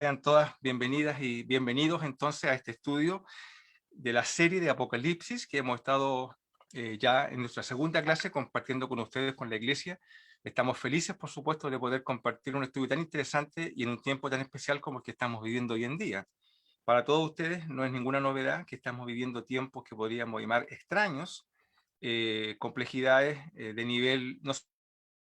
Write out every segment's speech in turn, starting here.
Sean todas bienvenidas y bienvenidos entonces a este estudio de la serie de Apocalipsis que hemos estado ya en nuestra segunda clase compartiendo con ustedes, con la Iglesia. Estamos felices, por supuesto, de poder compartir un estudio tan interesante y en un tiempo tan especial como el que estamos viviendo hoy en día. Para todos ustedes no es ninguna novedad que estamos viviendo tiempos que podríamos llamar extraños, complejidades de nivel no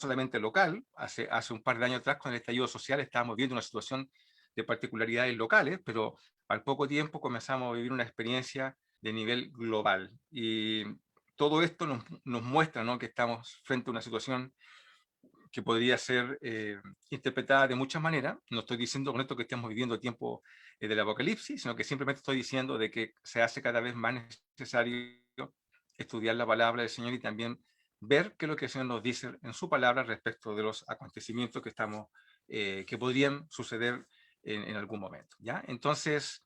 solamente local. Hace un par de años atrás, con el estallido social, estábamos viendo una situación de particularidades locales, pero al poco tiempo comenzamos a vivir una experiencia de nivel global. Y todo esto nos muestra, ¿no?, que estamos frente a una situación que podría ser interpretada de muchas maneras. No estoy diciendo con esto que estemos viviendo tiempo del apocalipsis, sino que simplemente estoy diciendo de que se hace cada vez más necesario estudiar la palabra del Señor y también ver qué es lo que el Señor nos dice en su palabra respecto de los acontecimientos que podrían suceder en algún momento, ¿ya? Entonces,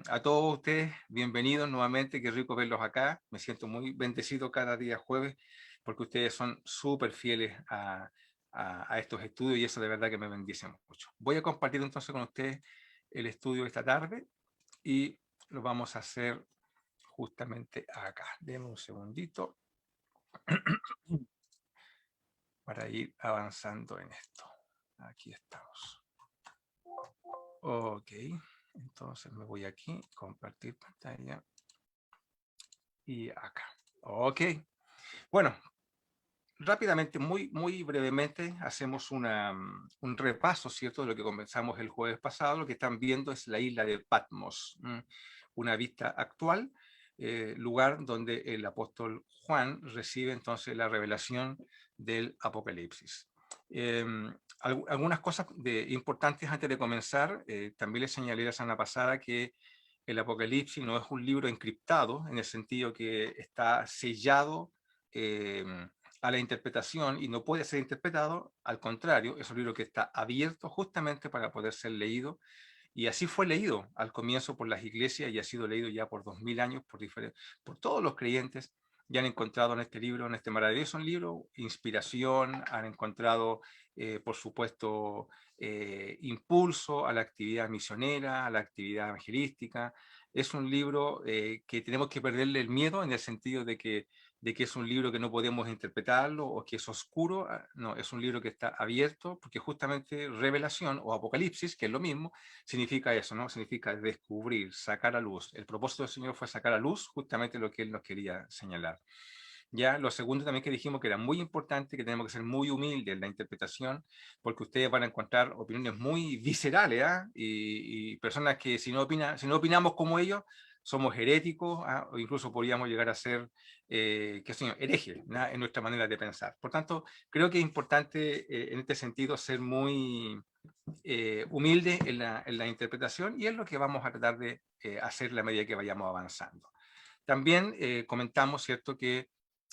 a todos ustedes, bienvenidos nuevamente, qué rico verlos acá. Me siento muy bendecido cada día jueves porque ustedes son súper fieles a estos estudios y eso de verdad que me bendice mucho. Voy a compartir entonces con ustedes el estudio de esta tarde y lo vamos a hacer justamente acá. Denme un segundito para ir avanzando en esto. Aquí estamos. Ok, entonces me voy aquí, compartir pantalla y acá. Ok, bueno, rápidamente, muy brevemente, hacemos un repaso, ¿cierto?, de lo que comenzamos el jueves pasado. Lo que están viendo es la isla de Patmos, una vista actual, lugar donde el apóstol Juan recibe entonces la revelación del Apocalipsis. Algunas cosas importantes antes de comenzar. También les señalé la semana pasada que el Apocalipsis no es un libro encriptado, en el sentido que está sellado a la interpretación y no puede ser interpretado. Al contrario, es un libro que está abierto justamente para poder ser leído, y así fue leído al comienzo por las iglesias y ha sido leído ya por 2000 años por todos los creyentes. Ya han encontrado en este libro, en este maravilloso libro, inspiración, han encontrado, por supuesto, impulso a la actividad misionera, a la actividad evangelística. Es un libro que tenemos que perderle el miedo, en el sentido de que es un libro que no podemos interpretarlo o que es oscuro. No, es un libro que está abierto, porque justamente revelación o apocalipsis, que es lo mismo, significa eso, ¿no? Significa descubrir, sacar a luz. El propósito del Señor fue sacar a luz justamente lo que Él nos quería señalar. Ya, lo segundo también que dijimos que era muy importante, que tenemos que ser muy humildes en la interpretación, porque ustedes van a encontrar opiniones muy viscerales, ¿ah? Y personas que si no opinamos como ellos, somos heréticos, ¿ah? O incluso podríamos llegar a ser, qué sé yo, herejes, ¿no?, en nuestra manera de pensar. Por tanto, creo que es importante en este sentido ser muy humilde en la interpretación, y es lo que vamos a tratar de hacer a la medida que vayamos avanzando. También comentamos, ¿cierto?, que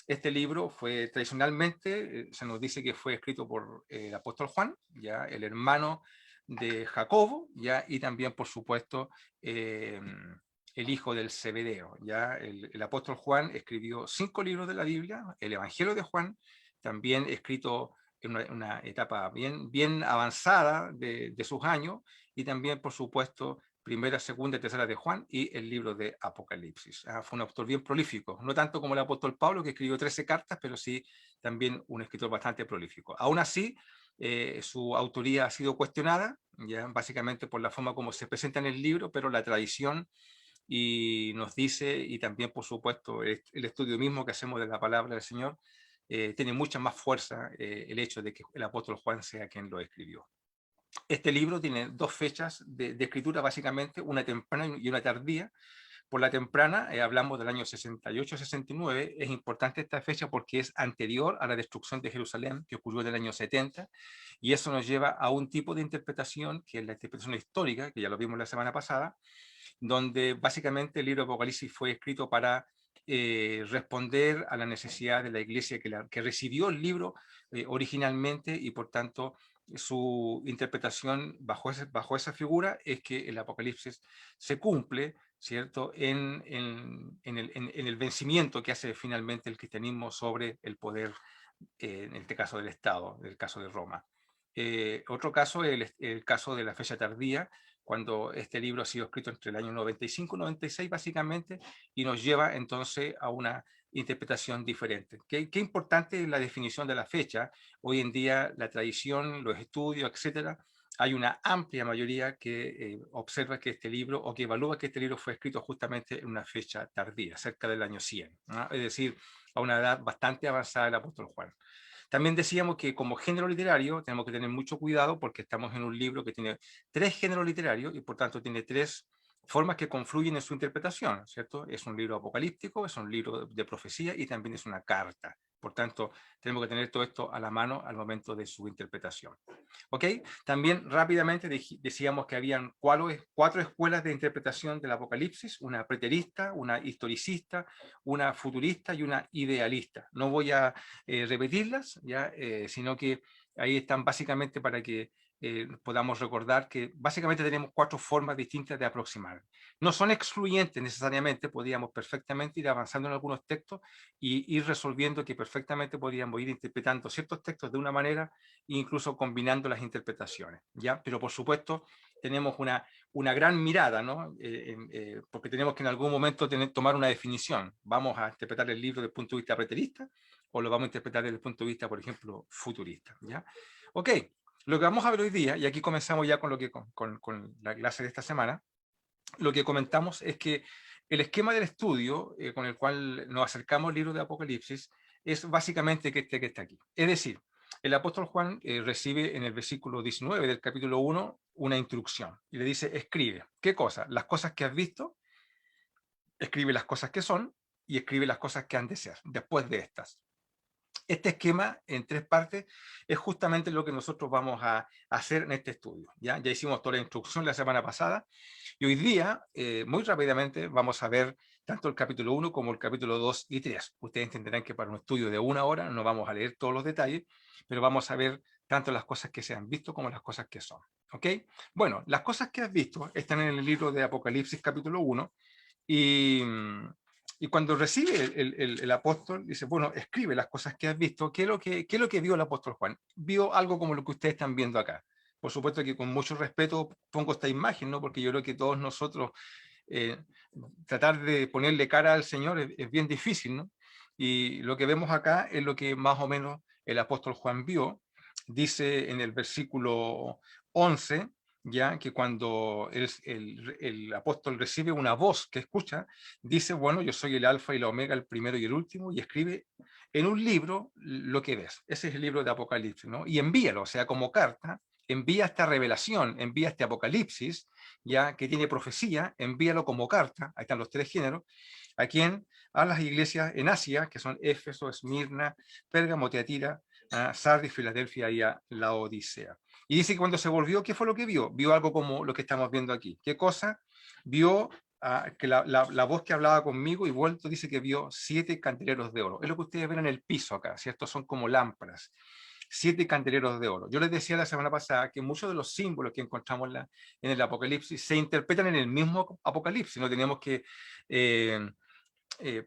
este libro fue tradicionalmente, se nos dice que fue escrito por el apóstol Juan, ya, el hermano de Jacobo, ya, y también, por supuesto, el hijo del Zebedeo. Ya, el apóstol Juan escribió 5 libros de la Biblia, el Evangelio de Juan, también escrito en una etapa bien avanzada de sus años, y también, por supuesto, primera, segunda y tercera de Juan, y el libro de Apocalipsis. Fue un autor bien prolífico, no tanto como el apóstol Pablo, que escribió 13 cartas, pero sí también un escritor bastante prolífico. Aún así, su autoría ha sido cuestionada, ya, básicamente por la forma como se presenta en el libro, pero la tradición y nos dice, y también, por supuesto, el estudio mismo que hacemos de la palabra del Señor, tiene mucha más fuerza el hecho de que el apóstol Juan sea quien lo escribió. Este libro tiene 2 fechas de escritura, básicamente, una temprana y una tardía. Por la temprana, hablamos del año 68-69. Es importante esta fecha porque es anterior a la destrucción de Jerusalén, que ocurrió en el año 70, y eso nos lleva a un tipo de interpretación, que es la interpretación histórica, que ya lo vimos la semana pasada, donde básicamente el libro de Apocalipsis fue escrito para responder a la necesidad de la iglesia que recibió el libro originalmente, y por tanto su interpretación bajo esa figura es que el Apocalipsis se cumple, ¿cierto?, en el vencimiento que hace finalmente el cristianismo sobre el poder, en este caso del Estado, del caso de Roma. Otro caso es el caso de la fecha tardía, cuando este libro ha sido escrito entre el año 95 y 96 básicamente, y nos lleva entonces a una interpretación diferente. ¿Qué importante es la definición de la fecha? Hoy en día la tradición, los estudios, etcétera, hay una amplia mayoría que observa que este libro, o que evalúa que este libro fue escrito justamente en una fecha tardía, cerca del año 100, ¿no? Es decir, a una edad bastante avanzada del apóstol Juan. También decíamos que como género literario tenemos que tener mucho cuidado porque estamos en un libro que tiene 3 géneros literarios y por tanto tiene 3 formas que confluyen en su interpretación, ¿cierto? Es un libro apocalíptico, es un libro de profecía y también es una carta. Por tanto, tenemos que tener todo esto a la mano al momento de su interpretación. ¿Ok? También rápidamente decíamos que habían 4 escuelas de interpretación del Apocalipsis, una preterista, una historicista, una futurista y una idealista. No voy a repetirlas, ¿ya? Sino que ahí están básicamente para que podamos recordar que básicamente tenemos 4 formas distintas de aproximar. No son excluyentes necesariamente, podríamos perfectamente ir avanzando en algunos textos y ir resolviendo que perfectamente podríamos ir interpretando ciertos textos de una manera e incluso combinando las interpretaciones, ¿ya? Pero por supuesto tenemos una gran mirada, ¿no? Porque tenemos que en algún momento tomar una definición. ¿Vamos a interpretar el libro desde el punto de vista preterista o lo vamos a interpretar desde el punto de vista, por ejemplo, futurista? ¿Ya? Ok, lo que vamos a ver hoy día, y aquí comenzamos ya con, con la clase de esta semana, lo que comentamos es que el esquema del estudio con el cual nos acercamos al libro de Apocalipsis es básicamente que está aquí. Es decir, el apóstol Juan recibe en el versículo 19 del capítulo 1 una instrucción y le dice, escribe. ¿Qué cosa? Las cosas que has visto, escribe las cosas que son y escribe las cosas que han de ser después de estas. Este esquema en 3 partes es justamente lo que nosotros vamos a hacer en este estudio. Ya hicimos toda la instrucción la semana pasada y hoy día, muy rápidamente, vamos a ver tanto el capítulo 1 como el capítulo 2 y 3. Ustedes entenderán que para un estudio de 1 hora no vamos a leer todos los detalles, pero vamos a ver tanto las cosas que se han visto como las cosas que son. ¿Ok? Bueno, las cosas que has visto están en el libro de Apocalipsis capítulo 1 y cuando recibe el apóstol, dice, bueno, escribe las cosas que has visto. ¿Qué es lo que vio el apóstol Juan? Vio algo como lo que ustedes están viendo acá. Por supuesto que con mucho respeto pongo esta imagen, ¿no? Porque yo creo que todos nosotros eh, tratar de ponerle cara al Señor es bien difícil, ¿no? Y lo que vemos acá es lo que más o menos el apóstol Juan vio. Dice en el versículo 11, ya que cuando el apóstol recibe una voz que escucha, dice, bueno, yo soy el alfa y la omega, el primero y el último, y escribe en un libro lo que ves. Ese es el libro de Apocalipsis, ¿no? Y envíalo, o sea, como carta, envía esta revelación, envía este Apocalipsis, ya que tiene profecía, envíalo como carta, ahí están los 3 géneros, ¿a quién? A las iglesias en Asia, que son Éfeso, Esmirna, Pérgamo, Teatira, Sardis, Filadelfia y a la Odisea. Y dice que cuando se volvió, ¿qué fue lo que vio? Vio algo como lo que estamos viendo aquí. ¿Qué cosa? Vio que la voz que hablaba conmigo y vuelto dice que vio 7 candeleros de oro. Es lo que ustedes ven en el piso acá, ¿cierto? Son como lámparas. 7 candeleros de oro. Yo les decía la semana pasada que muchos de los símbolos que encontramos en el Apocalipsis se interpretan en el mismo Apocalipsis. No tenemos que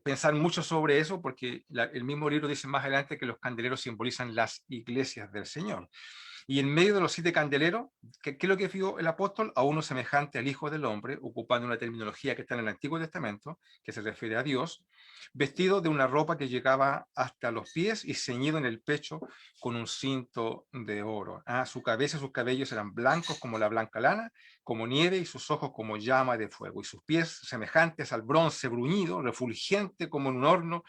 pensar mucho sobre eso porque el mismo libro dice más adelante que los candeleros simbolizan las iglesias del Señor. Y en medio de los 7 candeleros, ¿qué es lo que vio el apóstol? A uno semejante al Hijo del Hombre, ocupando una terminología que está en el Antiguo Testamento, que se refiere a Dios, vestido de una ropa que llegaba hasta los pies y ceñido en el pecho con un cinto de oro. Su cabeza y sus cabellos eran blancos como la blanca lana, como nieve, y sus ojos como llama de fuego, y sus pies semejantes al bronce bruñido, refulgente como en un horno,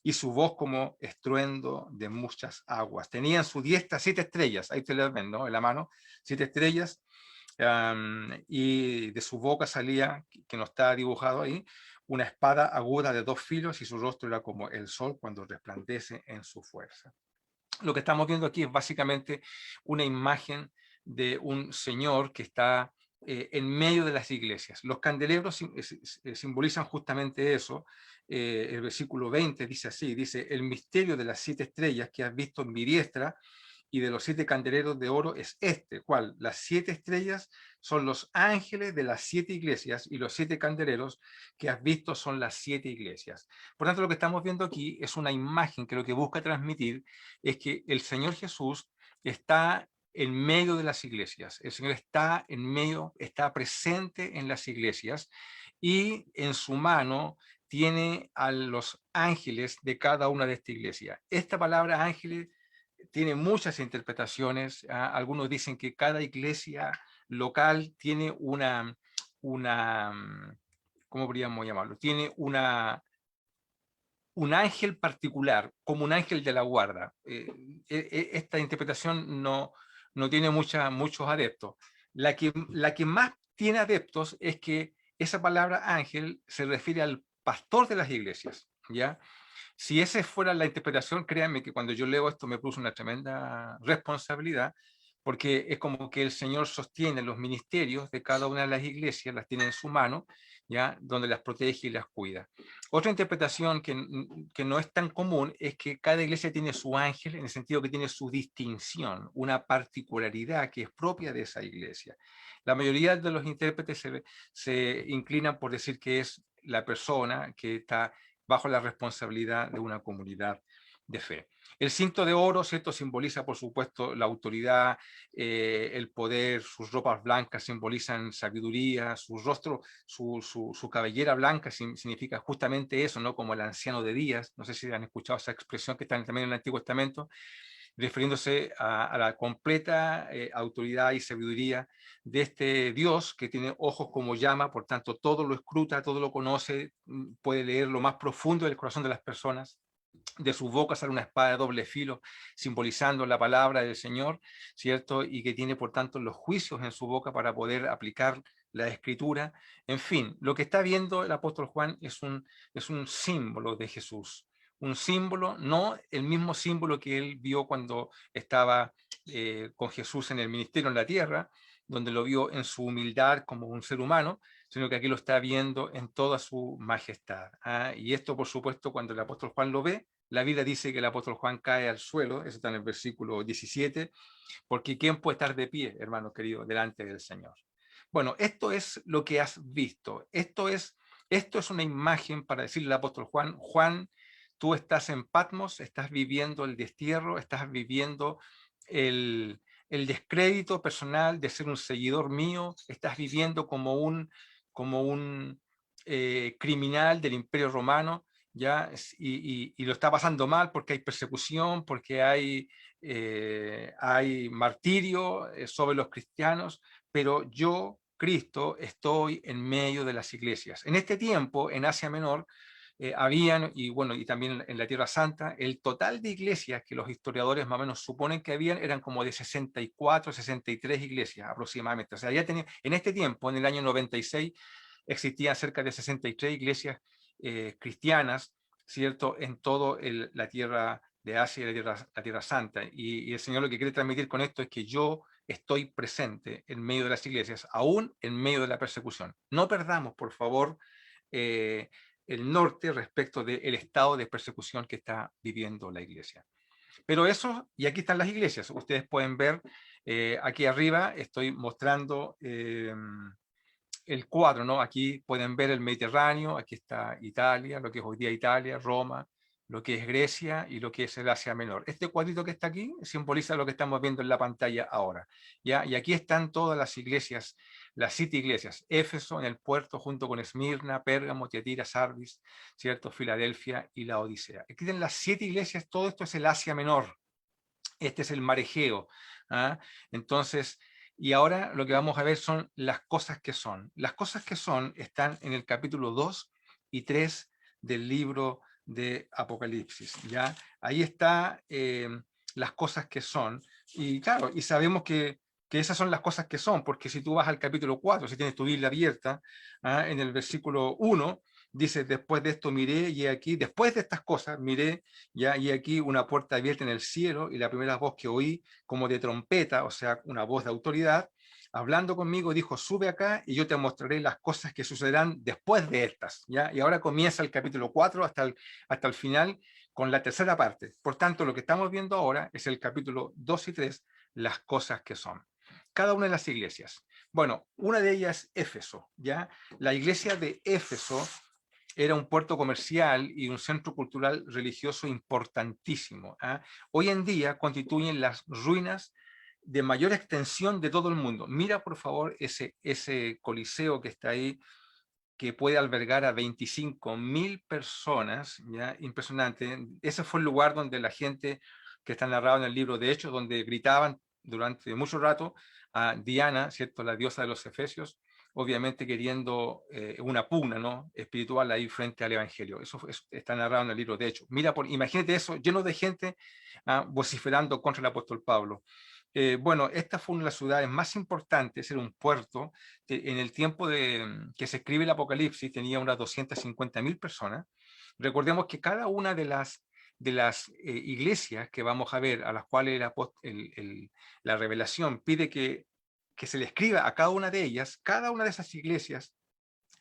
y su voz como estruendo de muchas aguas. Tenía en su diestra 7 estrellas, ahí ustedes las ven, ¿no? En la mano, 7 estrellas, y de su boca salía, que no está dibujado ahí, una espada aguda de 2 filos, y su rostro era como el sol cuando resplandece en su fuerza. Lo que estamos viendo aquí es básicamente una imagen de un señor que está en medio de las iglesias. Los candelebros simbolizan justamente eso. El versículo 20 dice así, dice, el misterio de las 7 estrellas que has visto en mi diestra y de los 7 candeleros de oro es este, ¿cuál? Las 7 estrellas son los ángeles de las 7 iglesias y los 7 candeleros que has visto son las 7 iglesias. Por tanto, lo que estamos viendo aquí es una imagen que lo que busca transmitir es que el Señor Jesús está en medio de las iglesias. El Señor está en medio, está presente en las iglesias y en su mano tiene a los ángeles de cada una de estas iglesias. Esta palabra ángeles tiene muchas interpretaciones. Algunos dicen que cada iglesia local tiene ¿cómo podríamos llamarlo? Tiene un ángel particular, como un ángel de la guarda. Esta interpretación no tiene muchos adeptos. La que más tiene adeptos es que esa palabra ángel se refiere al pastor de las iglesias, ¿ya? Si esa fuera la interpretación, créanme que cuando yo leo esto me puso una tremenda responsabilidad, porque es como que el Señor sostiene los ministerios de cada una de las iglesias, las tiene en su mano, ¿ya? Donde las protege y las cuida. Otra interpretación que no es tan común es que cada iglesia tiene su ángel, en el sentido que tiene su distinción, una particularidad que es propia de esa iglesia. La mayoría de los intérpretes se inclinan por decir que es la persona que está bajo la responsabilidad de una comunidad de fe. El cinto de oro, ¿cierto?, simboliza, por supuesto, la autoridad, el poder. Sus ropas blancas simbolizan sabiduría, su rostro, su cabellera blanca significa justamente eso, ¿no?, como el anciano de días. No sé si han escuchado esa expresión que está también en el Antiguo Testamento, refiriéndose a la completa autoridad y sabiduría de este Dios que tiene ojos como llama, por tanto todo lo escruta, todo lo conoce, puede leer lo más profundo del corazón de las personas. De su boca sale una espada de doble filo, simbolizando la palabra del Señor, ¿cierto? Y que tiene, por tanto, los juicios en su boca para poder aplicar la escritura. En fin, lo que está viendo el apóstol Juan es un símbolo de Jesús. Un símbolo, no el mismo símbolo que él vio cuando estaba con Jesús en el ministerio en la tierra, donde lo vio en su humildad como un ser humano, sino que aquí lo está viendo en toda su majestad. Y esto, por supuesto, cuando el apóstol Juan lo ve, la Biblia dice que el apóstol Juan cae al suelo, eso está en el versículo 17, porque ¿quién puede estar de pie, hermanos queridos, delante del Señor? Bueno, esto es lo que has visto. Esto es una imagen para decirle al apóstol Juan: Juan, tú estás en Patmos, estás viviendo el destierro, estás viviendo el descrédito personal de ser un seguidor mío, estás viviendo como un criminal del Imperio Romano, ¿ya? Y lo está pasando mal porque hay persecución, porque hay martirio sobre los cristianos, pero yo, Cristo, estoy en medio de las iglesias. En este tiempo, en Asia Menor, habían, y bueno, y también en la Tierra Santa, el total de iglesias que los historiadores más o menos suponen que habían eran como de 64, 63 iglesias aproximadamente. O sea, ya tenía, en este tiempo, en el año 96, existían cerca de 63 iglesias cristianas, ¿cierto?, en toda la tierra de Asia y la tierra Santa. Y el Señor lo que quiere transmitir con esto es que yo estoy presente en medio de las iglesias, aún en medio de la persecución. No perdamos, por favor, el norte respecto del estado de persecución que está viviendo la iglesia. Pero eso, y aquí están las iglesias, ustedes pueden ver, aquí arriba estoy mostrando el cuadro, ¿no? Aquí pueden ver el Mediterráneo, aquí está Italia, lo que es hoy día Italia, Roma, lo que es Grecia y lo que es el Asia Menor. Este cuadrito que está aquí simboliza lo que estamos viendo en la pantalla ahora, ¿ya? Y aquí están todas las iglesias, las 7 iglesias: Éfeso en el puerto junto con Esmirna, Pérgamo, Tiatira, Sardis, ¿cierto?, Filadelfia y la Odisea. Aquí tienen las 7 iglesias, todo esto es el Asia Menor. Este es el mar Egeo. Entonces, y ahora lo que vamos a ver son las cosas que son. Las cosas que son están en el capítulo 2 y 3 del libro de Apocalipsis, ¿ya? Ahí está las cosas que son. Y claro, y sabemos que esas son las cosas que son, porque si tú vas al capítulo 4, si tienes tu Biblia abierta, en el versículo 1, dice: después de esto miré, y aquí, después de estas cosas, miré, ya, y aquí una puerta abierta en el cielo, y la primera voz que oí, como de trompeta, o sea, una voz de autoridad, hablando conmigo, dijo: sube acá y yo te mostraré las cosas que sucederán después de estas, ¿ya? Y ahora comienza el capítulo 4 hasta el final, con la tercera parte. Por tanto, lo que estamos viendo ahora es el capítulo 2 y 3, las cosas que son. Cada una de las iglesias. Bueno, una de ellas es Éfeso, ¿ya? La iglesia de Éfeso era un puerto comercial y un centro cultural religioso importantísimo. Hoy en día constituyen las ruinas de mayor extensión de todo el mundo. Mira, por favor, ese coliseo que está ahí, que puede albergar a 25.000 personas, ¿ya? Impresionante. Ese fue el lugar donde la gente que está narrado en el libro de Hechos, donde gritaban durante mucho rato a Diana, ¿cierto? La diosa de los Efesios, obviamente queriendo una pugna, ¿no? Espiritual ahí frente al Evangelio. Eso está narrado en el libro de Hechos. Mira, imagínate eso, lleno de gente vociferando contra el apóstol Pablo. Bueno, esta fue una de las ciudades más importantes, era un puerto. En el tiempo que se escribe el Apocalipsis tenía unas 250.000 personas. Recordemos que cada una de las iglesias que vamos a ver, a las cuales la revelación pide que se le escriba a cada una de ellas, cada una de esas iglesias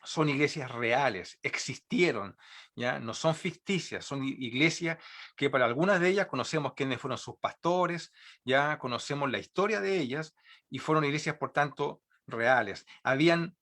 son iglesias reales, existieron, ¿ya? No son ficticias, son iglesias que para algunas de ellas conocemos quiénes fueron sus pastores, ya conocemos la historia de ellas, y fueron iglesias, por tanto, reales. Habían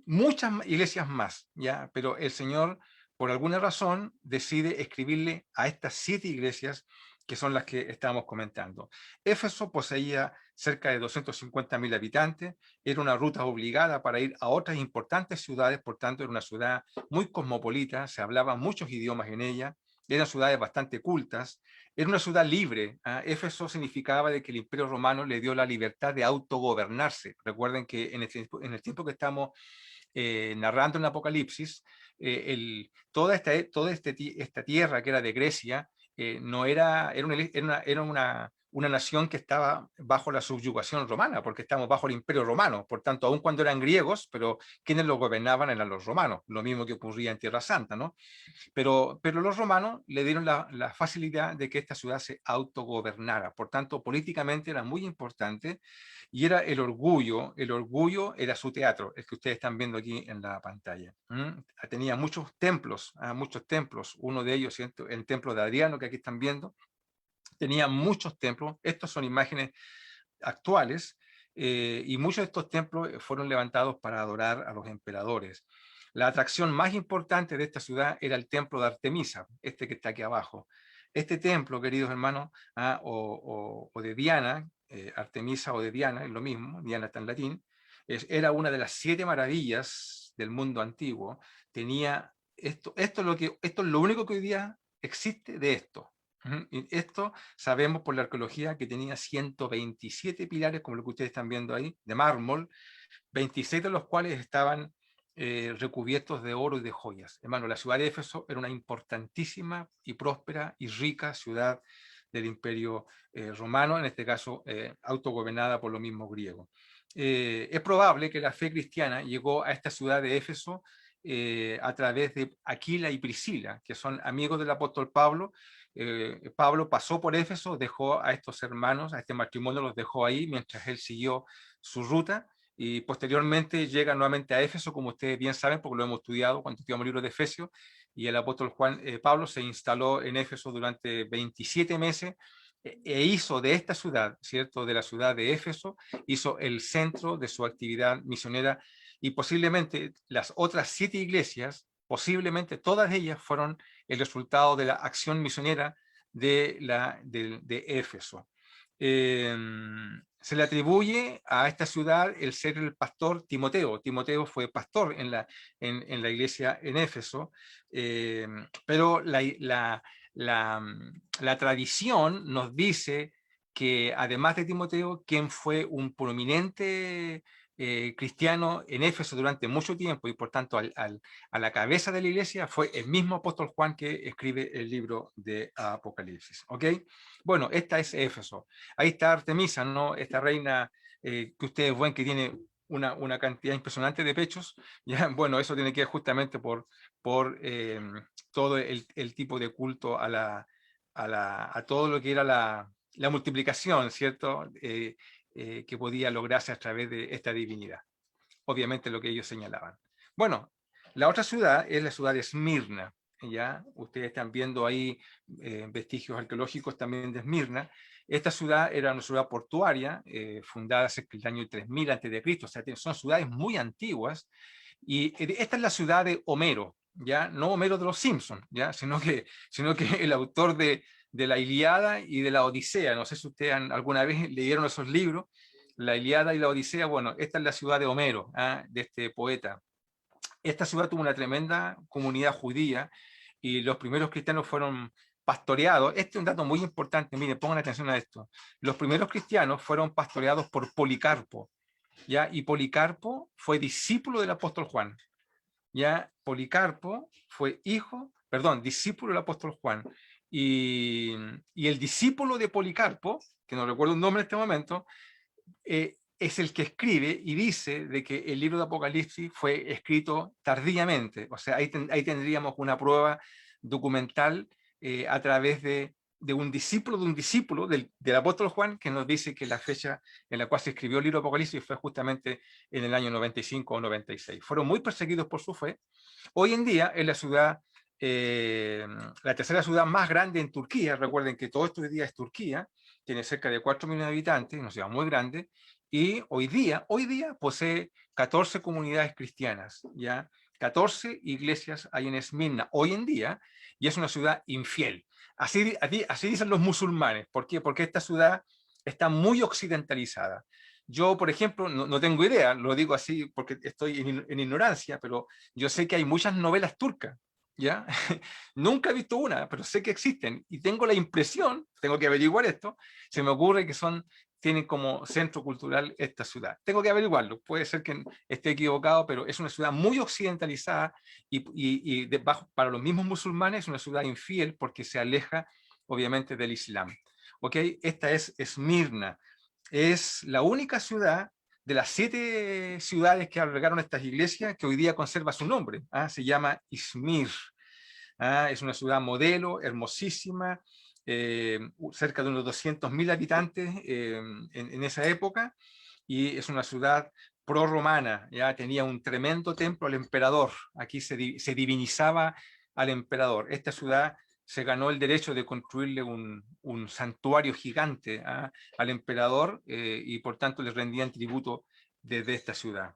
muchas iglesias más, ¿ya? Pero el Señor, por alguna razón, decide escribirle a estas 7 iglesias que son las que estábamos comentando. Éfeso poseía cerca de 250.000 habitantes, era una ruta obligada para ir a otras importantes ciudades, por tanto era una ciudad muy cosmopolita, se hablaban muchos idiomas en ella, eran ciudades bastante cultas, era una ciudad libre. Éfeso significaba de que el Imperio Romano le dio la libertad de autogobernarse. Recuerden que en el tiempo que estamos narrando en Apocalipsis, esta tierra que era de Grecia, no era una nación que estaba bajo la subyugación romana, porque estamos bajo el imperio romano. Por tanto, aun cuando eran griegos, pero quienes los gobernaban eran los romanos, lo mismo que ocurría en Tierra Santa, ¿no? Pero los romanos le dieron la facilidad de que esta ciudad se autogobernara. Por tanto, políticamente era muy importante y era el orgullo era su teatro, el que ustedes están viendo aquí en la pantalla. Tenía muchos templos, uno de ellos, ¿cierto? El templo de Adriano, que aquí están viendo, tenía muchos templos. Estos son imágenes actuales, y muchos de estos templos fueron levantados para adorar a los emperadores. La atracción más importante de esta ciudad era el templo de Artemisa, este que está aquí abajo. Este templo, queridos hermanos, o de Diana, Artemisa o de Diana, es lo mismo, Diana está en latín, era una de las 7 maravillas del mundo antiguo. Tenía esto es lo único que hoy día existe de esto. Y esto sabemos por la arqueología que tenía 127 pilares, como lo que ustedes están viendo ahí, de mármol, 26 de los cuales estaban recubiertos de oro y de joyas. Hermano, la ciudad de Éfeso era una importantísima y próspera y rica ciudad del Imperio Romano, en este caso autogobernada por los mismos griegos. Es probable que la fe cristiana llegó a esta ciudad de Éfeso a través de Aquila y Priscila, que son amigos del apóstol Pablo. Pablo pasó por Éfeso, dejó a estos hermanos, a este matrimonio los dejó ahí mientras él siguió su ruta, y posteriormente llega nuevamente a Éfeso, como ustedes bien saben, porque lo hemos estudiado cuando estudiamos el libro de Efesios, y el apóstol Pablo se instaló en Éfeso durante 27 meses, hizo de esta ciudad, ¿cierto? De la ciudad de Éfeso, hizo el centro de su actividad misionera, y posiblemente las otras 7 iglesias, posiblemente todas ellas fueron el resultado de la acción misionera de Éfeso. Se le atribuye a esta ciudad el ser el pastor Timoteo. Timoteo fue pastor en la iglesia en Éfeso, pero la tradición nos dice que además de Timoteo, quien fue un prominente cristiano en Éfeso durante mucho tiempo y por tanto a la cabeza de la iglesia, fue el mismo apóstol Juan que escribe el libro de Apocalipsis. ¿Ok? Bueno, esta es Éfeso. Ahí está Artemisa, ¿no? Esta reina que ustedes ven que tiene una cantidad impresionante de pechos. ¿Ya? Bueno, eso tiene que ver justamente por todo el tipo de culto a todo lo que era la multiplicación, ¿cierto? Que podía lograrse a través de esta divinidad. Obviamente lo que ellos señalaban. Bueno, la otra ciudad es la ciudad de Esmirna. ¿Ya? Ustedes están viendo ahí vestigios arqueológicos también de Esmirna. Esta ciudad era una ciudad portuaria, fundada cerca del año 3000 a.C., o sea, son ciudades muy antiguas, y esta es la ciudad de Homero, ¿ya? No Homero de los Simpsons, ¿ya? Sino que el autor de la Ilíada y de la Odisea. No sé si ustedes alguna vez leyeron esos libros, la Ilíada y la Odisea. Bueno, esta es la ciudad de Homero, de este poeta. Esta ciudad tuvo una tremenda comunidad judía y los primeros cristianos fueron pastoreados. Este es un dato muy importante, miren, pongan atención a esto. Los primeros cristianos fueron pastoreados por Policarpo, ¿ya? Y Policarpo fue discípulo del apóstol Juan. ¿Ya? Policarpo fue discípulo del apóstol Juan. Y, y el discípulo de Policarpo, que no recuerdo un nombre en este momento, es el que escribe y dice de que el libro de Apocalipsis fue escrito tardíamente. O sea, ahí tendríamos una prueba documental a través de un discípulo del apóstol Juan, que nos dice que la fecha en la cual se escribió el libro de Apocalipsis fue justamente en el año 95 o 96. Fueron muy perseguidos por su fe. Hoy en día es la ciudad, la tercera ciudad más grande en Turquía. Recuerden que todo esto hoy día es Turquía, tiene cerca de 4 millones de habitantes, una ciudad muy grande, y hoy día posee 14 comunidades cristianas, ¿ya? 14 iglesias hay en Esmirna hoy en día, y es una ciudad infiel. Así dicen los musulmanes. ¿Por qué? Porque esta ciudad está muy occidentalizada. Yo, por ejemplo, no tengo idea, lo digo así porque estoy en ignorancia, pero yo sé que hay muchas novelas turcas, ¿ya? Nunca he visto una, pero sé que existen y tengo la impresión, tengo que averiguar esto, se me ocurre que tienen como centro cultural esta ciudad. Tengo que averiguarlo, puede ser que esté equivocado, pero es una ciudad muy occidentalizada y para los mismos musulmanes es una ciudad infiel porque se aleja obviamente del Islam. ¿Ok? Esta es Esmirna. Es la única ciudad de las 7 ciudades que albergaron estas iglesias que hoy día conserva su nombre. Se llama Izmir. Es una ciudad modelo, hermosísima, cerca de unos 200.000 habitantes en esa época, y es una ciudad prorromana, ya tenía un tremendo templo al emperador. Aquí se divinizaba al emperador. Esta ciudad se ganó el derecho de construirle un santuario gigante al emperador y por tanto le rendían tributo desde esta ciudad.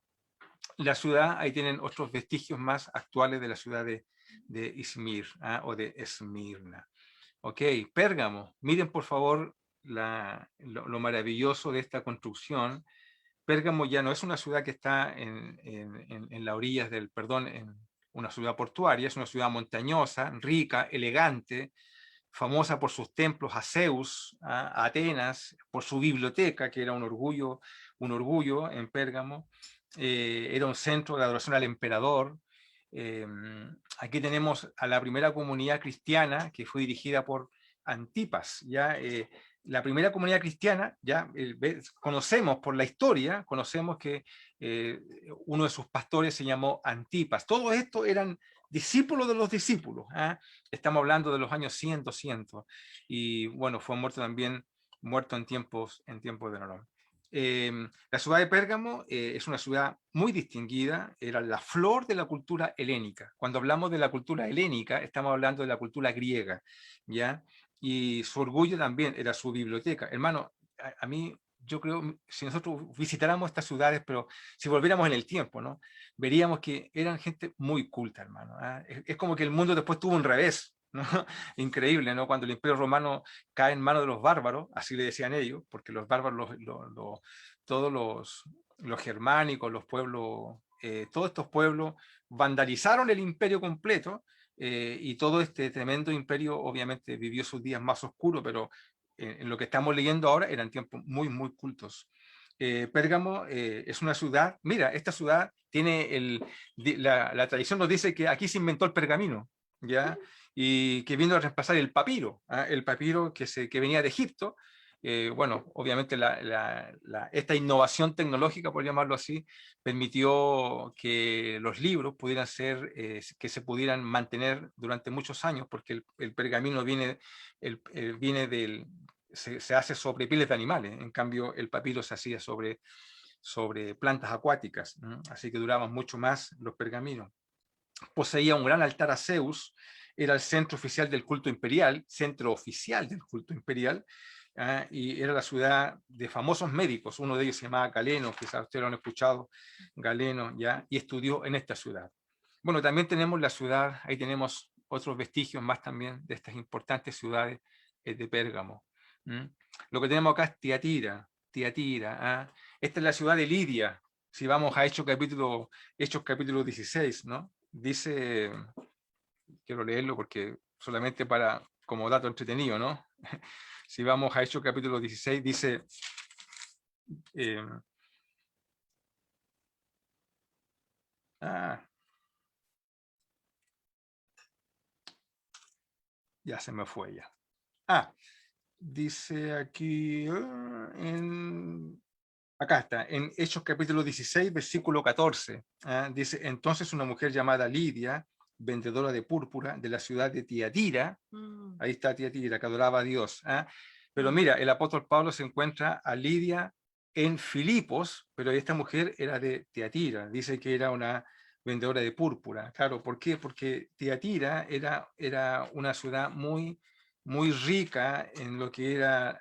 La ciudad, ahí tienen otros vestigios más actuales de la ciudad de Izmir o de Esmirna. Ok, Pérgamo. Miren por favor lo maravilloso de esta construcción. Pérgamo ya no es una ciudad que está en las orillas en una ciudad portuaria, es una ciudad montañosa, rica, elegante, famosa por sus templos a Zeus, a Atenas, por su biblioteca, que era un orgullo en Pérgamo. Era un centro de adoración al emperador. Aquí tenemos a la primera comunidad cristiana que fue dirigida por Antipas. ¿Ya? La primera comunidad cristiana, ya conocemos por la historia, conocemos que uno de sus pastores se llamó Antipas. Todos estos eran discípulos de los discípulos. Estamos hablando de los años 100, 200. Y bueno, fue muerto en tiempos de Nerón. La ciudad de Pérgamo es una ciudad muy distinguida, era la flor de la cultura helénica. Cuando hablamos de la cultura helénica, estamos hablando de la cultura griega, ¿ya? Y su orgullo también era su biblioteca. Hermano, a mí, yo creo, si nosotros visitáramos estas ciudades, pero si volviéramos en el tiempo, ¿no? Veríamos que eran gente muy culta, hermano. Es como que el mundo después tuvo un revés, ¿no? Increíble, ¿no? Cuando el Imperio Romano cae en manos de los bárbaros, así le decían ellos, porque los bárbaros, todos los germánicos, los pueblos, todos estos pueblos vandalizaron el imperio completo, y todo este tremendo imperio obviamente vivió sus días más oscuros, pero en lo que estamos leyendo ahora eran tiempos muy, muy cultos. Pérgamo es una ciudad, mira, esta ciudad tiene la tradición nos dice que aquí se inventó el pergamino, ¿ya? Y que vino a reemplazar el papiro, el papiro que venía de Egipto. Bueno, obviamente esta innovación tecnológica, por llamarlo así, permitió que los libros pudieran que se pudieran mantener durante muchos años, porque el pergamino viene se hace sobre pieles de animales, en cambio el papiro se hacía sobre plantas acuáticas, ¿no? Así que duraban mucho más los pergaminos. Poseía un gran altar a Zeus, era el centro oficial del culto imperial, y era la ciudad de famosos médicos. Uno de ellos se llamaba Galeno, quizás ustedes lo han escuchado, Galeno, ¿ya? Y estudió en esta ciudad. Bueno, también tenemos la ciudad, ahí tenemos otros vestigios más también de estas importantes ciudades es de Pérgamo. Lo que tenemos acá es Tiatira. Tiatira. Esta es la ciudad de Lidia. Si vamos a Hechos capítulo 16, ¿no? Dice, quiero leerlo porque solamente como dato entretenido, ¿no? Si vamos a Hechos capítulo 16, dice... ya se me fue ya. Dice aquí, acá está, en Hechos capítulo 16, versículo 14. Dice, entonces una mujer llamada Lidia, vendedora de púrpura de la ciudad de Tiatira, ahí está Tiatira, que adoraba a Dios. Pero mira, el apóstol Pablo se encuentra a Lidia en Filipos, pero esta mujer era de Tiatira, dice que era una vendedora de púrpura. Claro, ¿por qué? Porque Tiatira era una ciudad muy, muy rica en lo que era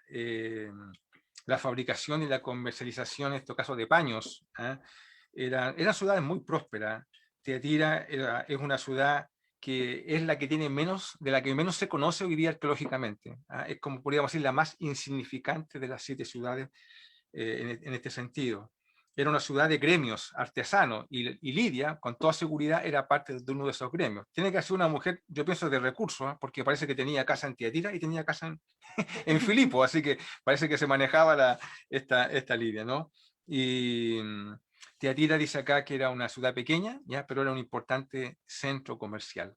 la fabricación y la comercialización, en este caso de paños. Eran ciudades muy prósperas. Tiatira es una ciudad que es la que tiene de la que menos se conoce hoy día arqueológicamente. Es como podríamos decir la más insignificante de las 7 ciudades en este sentido. Era una ciudad de gremios artesanos y Lidia, con toda seguridad, era parte de uno de esos gremios. Tiene que ser una mujer, yo pienso, de recursos, porque parece que tenía casa en Tiatira y tenía casa en Filipo, así que parece que se manejaba esta Lidia, ¿no? Y Tiatira dice acá que era una ciudad pequeña, ¿ya? Pero era un importante centro comercial.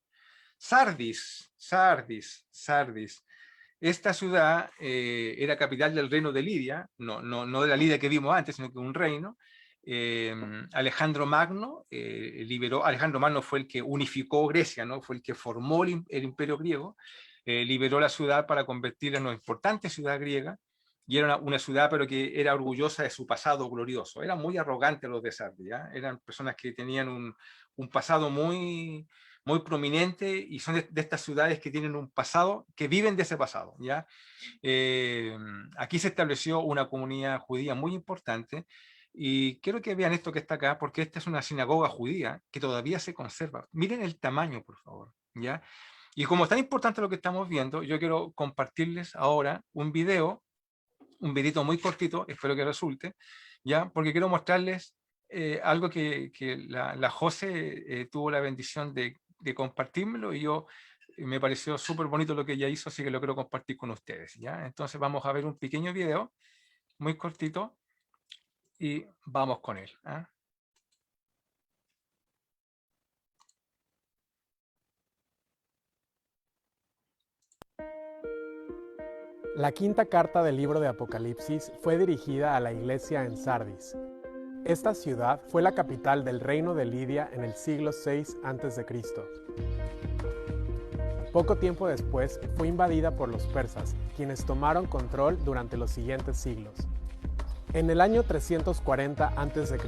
Sardis. Esta ciudad era capital del reino de Lidia, no de la Lidia que vimos antes, sino que un reino. Alejandro Magno Alejandro Magno fue el que unificó Grecia, ¿no? Fue el que formó el imperio griego, liberó la ciudad para convertirla en una importante ciudad griega, y era una ciudad pero que era orgullosa de su pasado glorioso. Eran muy arrogantes los de Sardia, eran personas que tenían un pasado muy, muy prominente, y son de estas ciudades que tienen un pasado, que viven de ese pasado, ¿ya? Aquí se estableció una comunidad judía muy importante, y quiero que vean esto que está acá, porque esta es una sinagoga judía que todavía se conserva. Miren el tamaño, por favor, ¿ya? Y como es tan importante lo que estamos viendo, yo quiero compartirles ahora un videito muy cortito, espero que resulte, ¿ya? Porque quiero mostrarles algo que la José tuvo la bendición de compartírmelo, y me pareció súper bonito lo que ella hizo, así que lo quiero compartir con ustedes, ¿ya? Entonces vamos a ver un pequeño video, muy cortito, y vamos con él. La quinta carta del libro de Apocalipsis fue dirigida a la iglesia en Sardis. Esta ciudad fue la capital del reino de Lidia en el siglo VI a.C. Poco tiempo después fue invadida por los persas, quienes tomaron control durante los siguientes siglos. En el año 340 a.C.,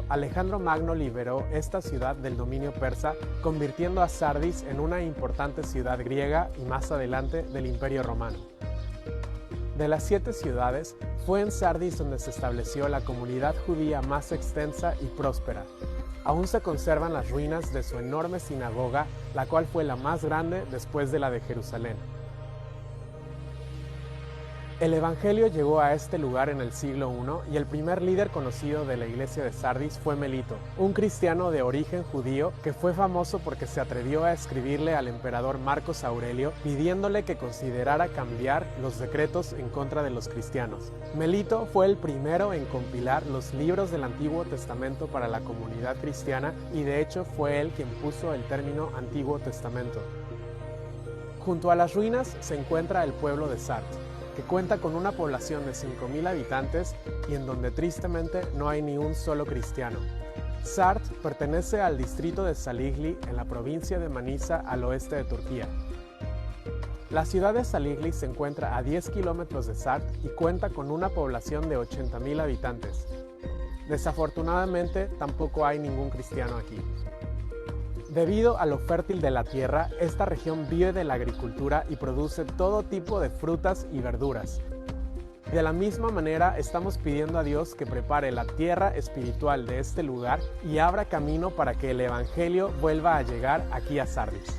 Alejandro Magno liberó esta ciudad del dominio persa, convirtiendo a Sardis en una importante ciudad griega y más adelante del Imperio Romano. De las 7 ciudades, fue en Sardis donde se estableció la comunidad judía más extensa y próspera. Aún se conservan las ruinas de su enorme sinagoga, la cual fue la más grande después de la de Jerusalén. El Evangelio llegó a este lugar en el siglo I, y el primer líder conocido de la iglesia de Sardis fue Melito, un cristiano de origen judío que fue famoso porque se atrevió a escribirle al emperador Marcos Aurelio pidiéndole que considerara cambiar los decretos en contra de los cristianos. Melito fue el primero en compilar los libros del Antiguo Testamento para la comunidad cristiana, y de hecho fue él quien puso el término Antiguo Testamento. Junto a las ruinas se encuentra el pueblo de Sart, que cuenta con una población de 5.000 habitantes y en donde tristemente no hay ni un solo cristiano. Sart pertenece al distrito de Saligli en la provincia de Manisa, al oeste de Turquía. La ciudad de Saligli se encuentra a 10 kilómetros de Sart y cuenta con una población de 80.000 habitantes. Desafortunadamente, tampoco hay ningún cristiano aquí. Debido a lo fértil de la tierra, esta región vive de la agricultura y produce todo tipo de frutas y verduras. De la misma manera, estamos pidiendo a Dios que prepare la tierra espiritual de este lugar y abra camino para que el Evangelio vuelva a llegar aquí a Sardis.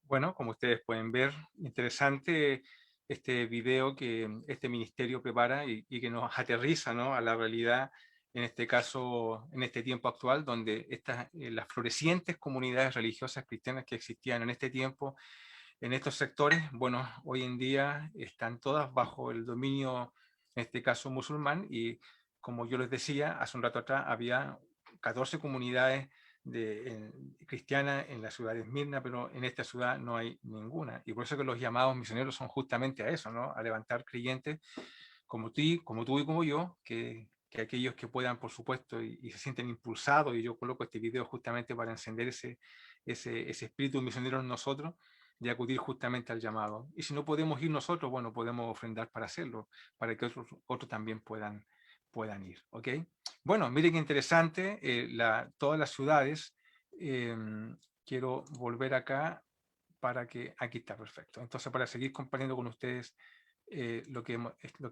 Bueno, como ustedes pueden ver, interesante este video que este ministerio prepara y que nos aterriza, ¿no?, a la realidad, en este caso, en este tiempo actual, donde las florecientes comunidades religiosas cristianas que existían en este tiempo, en estos sectores, bueno, hoy en día están todas bajo el dominio, en este caso, musulmán, y como yo les decía, hace un rato atrás había 14 comunidades cristianas en la ciudad de Esmirna, pero en esta ciudad no hay ninguna. Y por eso que los llamados misioneros son justamente a eso, ¿no?, a levantar creyentes como tú y como yo, que aquellos que puedan, por supuesto, y se sienten impulsados, y yo coloco este video justamente para encender ese espíritu misionero en nosotros, de acudir justamente al llamado. Y si no podemos ir nosotros, bueno, podemos ofrendar para hacerlo, para que otros también puedan ir. ¿Ok? Bueno, miren qué interesante, todas las ciudades, eh, quiero volver acá para que, aquí está, perfecto. Entonces, para seguir compartiendo con ustedes lo que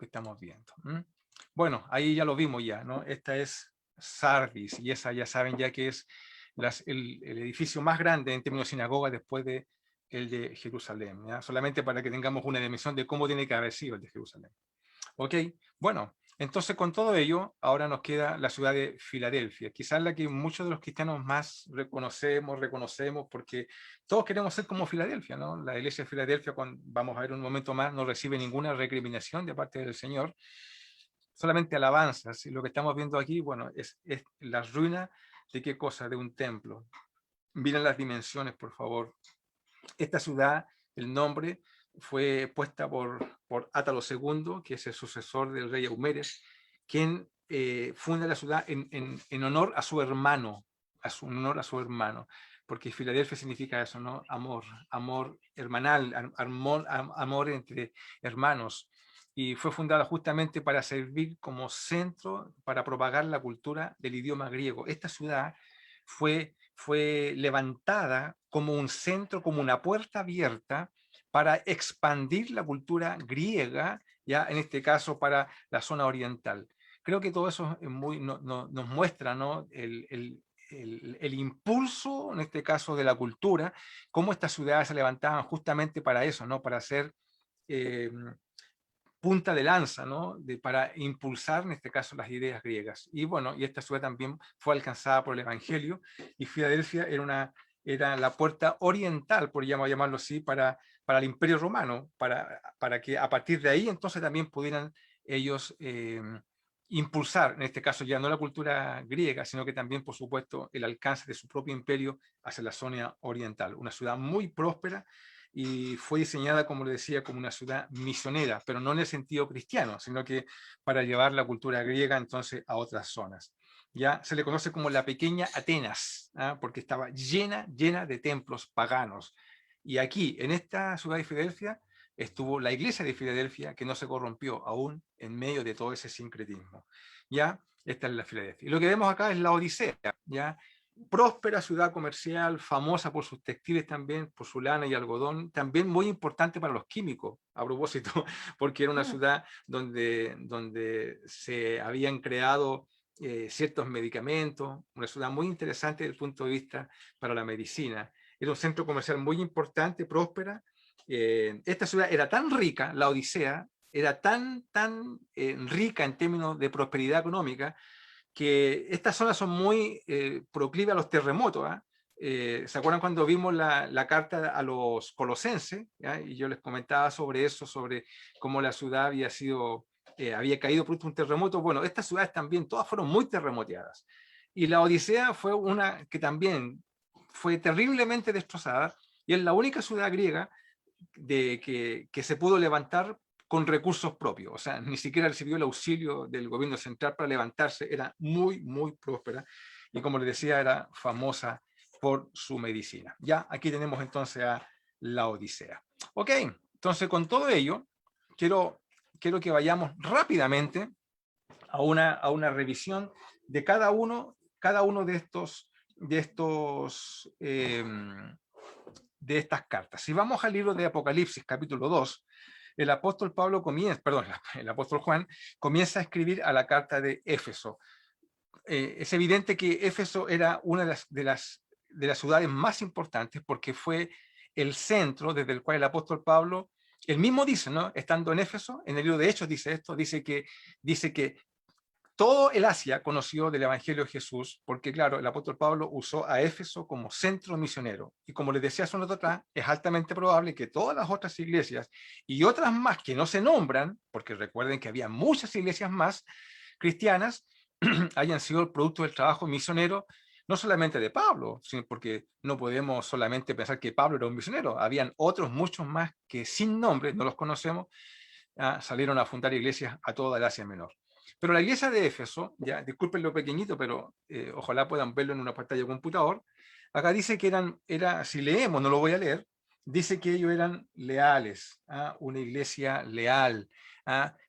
estamos viendo. Bueno, ahí ya lo vimos ya, ¿no? Esta es Sardis, y esa ya saben ya que es el edificio más grande en términos de sinagoga después de el de Jerusalén, ¿ya? Solamente para que tengamos una dimensión de cómo tiene que haber sido el de Jerusalén. Ok, bueno, entonces con todo ello, ahora nos queda la ciudad de Filadelfia, quizás la que muchos de los cristianos más reconocemos, porque todos queremos ser como Filadelfia, ¿no? La iglesia de Filadelfia, cuando vamos a ver un momento más, no recibe ninguna recriminación de parte del Señor, solamente alabanzas, y lo que estamos viendo aquí, bueno, es la ruina de qué cosa, de un templo. Miren las dimensiones, por favor. Esta ciudad, el nombre, fue puesta por Átalo II, que es el sucesor del rey Eumeres, quien funda la ciudad en honor a su hermano, porque Filadelfia significa eso, ¿no? Amor hermanal, amor entre hermanos. Y fue fundada justamente para servir como centro para propagar la cultura del idioma griego. Esta ciudad fue levantada como un centro, como una puerta abierta para expandir la cultura griega, ya en este caso para la zona oriental. Creo que todo eso es nos muestra, ¿no?, el impulso, en este caso, de la cultura, cómo estas ciudades se levantaban justamente para eso, ¿no?, para hacer punta de lanza, ¿no?, para impulsar, en este caso, las ideas griegas. Y bueno, y esta ciudad también fue alcanzada por el Evangelio, y Filadelfia era la puerta oriental, por llamarlo así, para el Imperio Romano, para que a partir de ahí entonces también pudieran ellos impulsar, en este caso ya no la cultura griega, sino que también, por supuesto, el alcance de su propio imperio hacia la zona oriental. Una ciudad muy próspera, y fue diseñada, como le decía, como una ciudad misionera, pero no en el sentido cristiano, sino que para llevar la cultura griega entonces a otras zonas. Ya se le conoce como la pequeña Atenas, ¿ah?, porque estaba llena de templos paganos. Y aquí, en esta ciudad de Filadelfia, estuvo la iglesia de Filadelfia, que no se corrompió aún en medio de todo ese sincretismo. Ya, esta es la Filadelfia. Y lo que vemos acá es la Odisea, ya, próspera ciudad comercial, famosa por sus textiles también, por su lana y algodón, también muy importante para los químicos, a propósito, porque era una ciudad donde se habían creado ciertos medicamentos, una ciudad muy interesante desde el punto de vista para la medicina. Era un centro comercial muy importante, próspera. Esta ciudad era tan rica, la Odisea, era tan rica en términos de prosperidad económica, que estas zonas son muy proclives a los terremotos. ¿Se acuerdan cuando vimos la carta a los colosenses? ¿Ya? Y yo les comentaba sobre eso, sobre cómo la ciudad había caído por un terremoto. Bueno, estas ciudades también, todas fueron muy terremoteadas. Y la Odisea fue una que también fue terriblemente destrozada, y es la única ciudad griega que se pudo levantar con recursos propios, o sea, ni siquiera recibió el auxilio del gobierno central para levantarse, era muy próspera, y como les decía, era famosa por su medicina. Ya, aquí tenemos entonces a la Odisea. Ok, entonces con todo ello, quiero que vayamos rápidamente a una revisión de cada uno de estas cartas. Si vamos al libro de Apocalipsis, capítulo 2, el apóstol el apóstol Juan comienza a escribir a la carta de Éfeso. Es evidente que Éfeso era una de las ciudades más importantes, porque fue el centro desde el cual el apóstol Pablo, él mismo dice, ¿no? Estando en Éfeso, en el libro de Hechos dice esto, dice que todo el Asia conoció del Evangelio de Jesús, porque claro, el apóstol Pablo usó a Éfeso como centro misionero. Y como les decía hace un rato atrás, es altamente probable que todas las otras iglesias y otras más que no se nombran, porque recuerden que había muchas iglesias más cristianas, hayan sido el producto del trabajo misionero, no solamente de Pablo, sino porque no podemos solamente pensar que Pablo era un misionero. Habían otros muchos más que sin nombre, no los conocemos, salieron a fundar iglesias a toda el Asia Menor. Pero la iglesia de Éfeso, ya, disculpen lo pequeñito, pero ojalá puedan verlo en una pantalla de computador, acá dice que si leemos, no lo voy a leer, dice que ellos eran leales, una iglesia leal,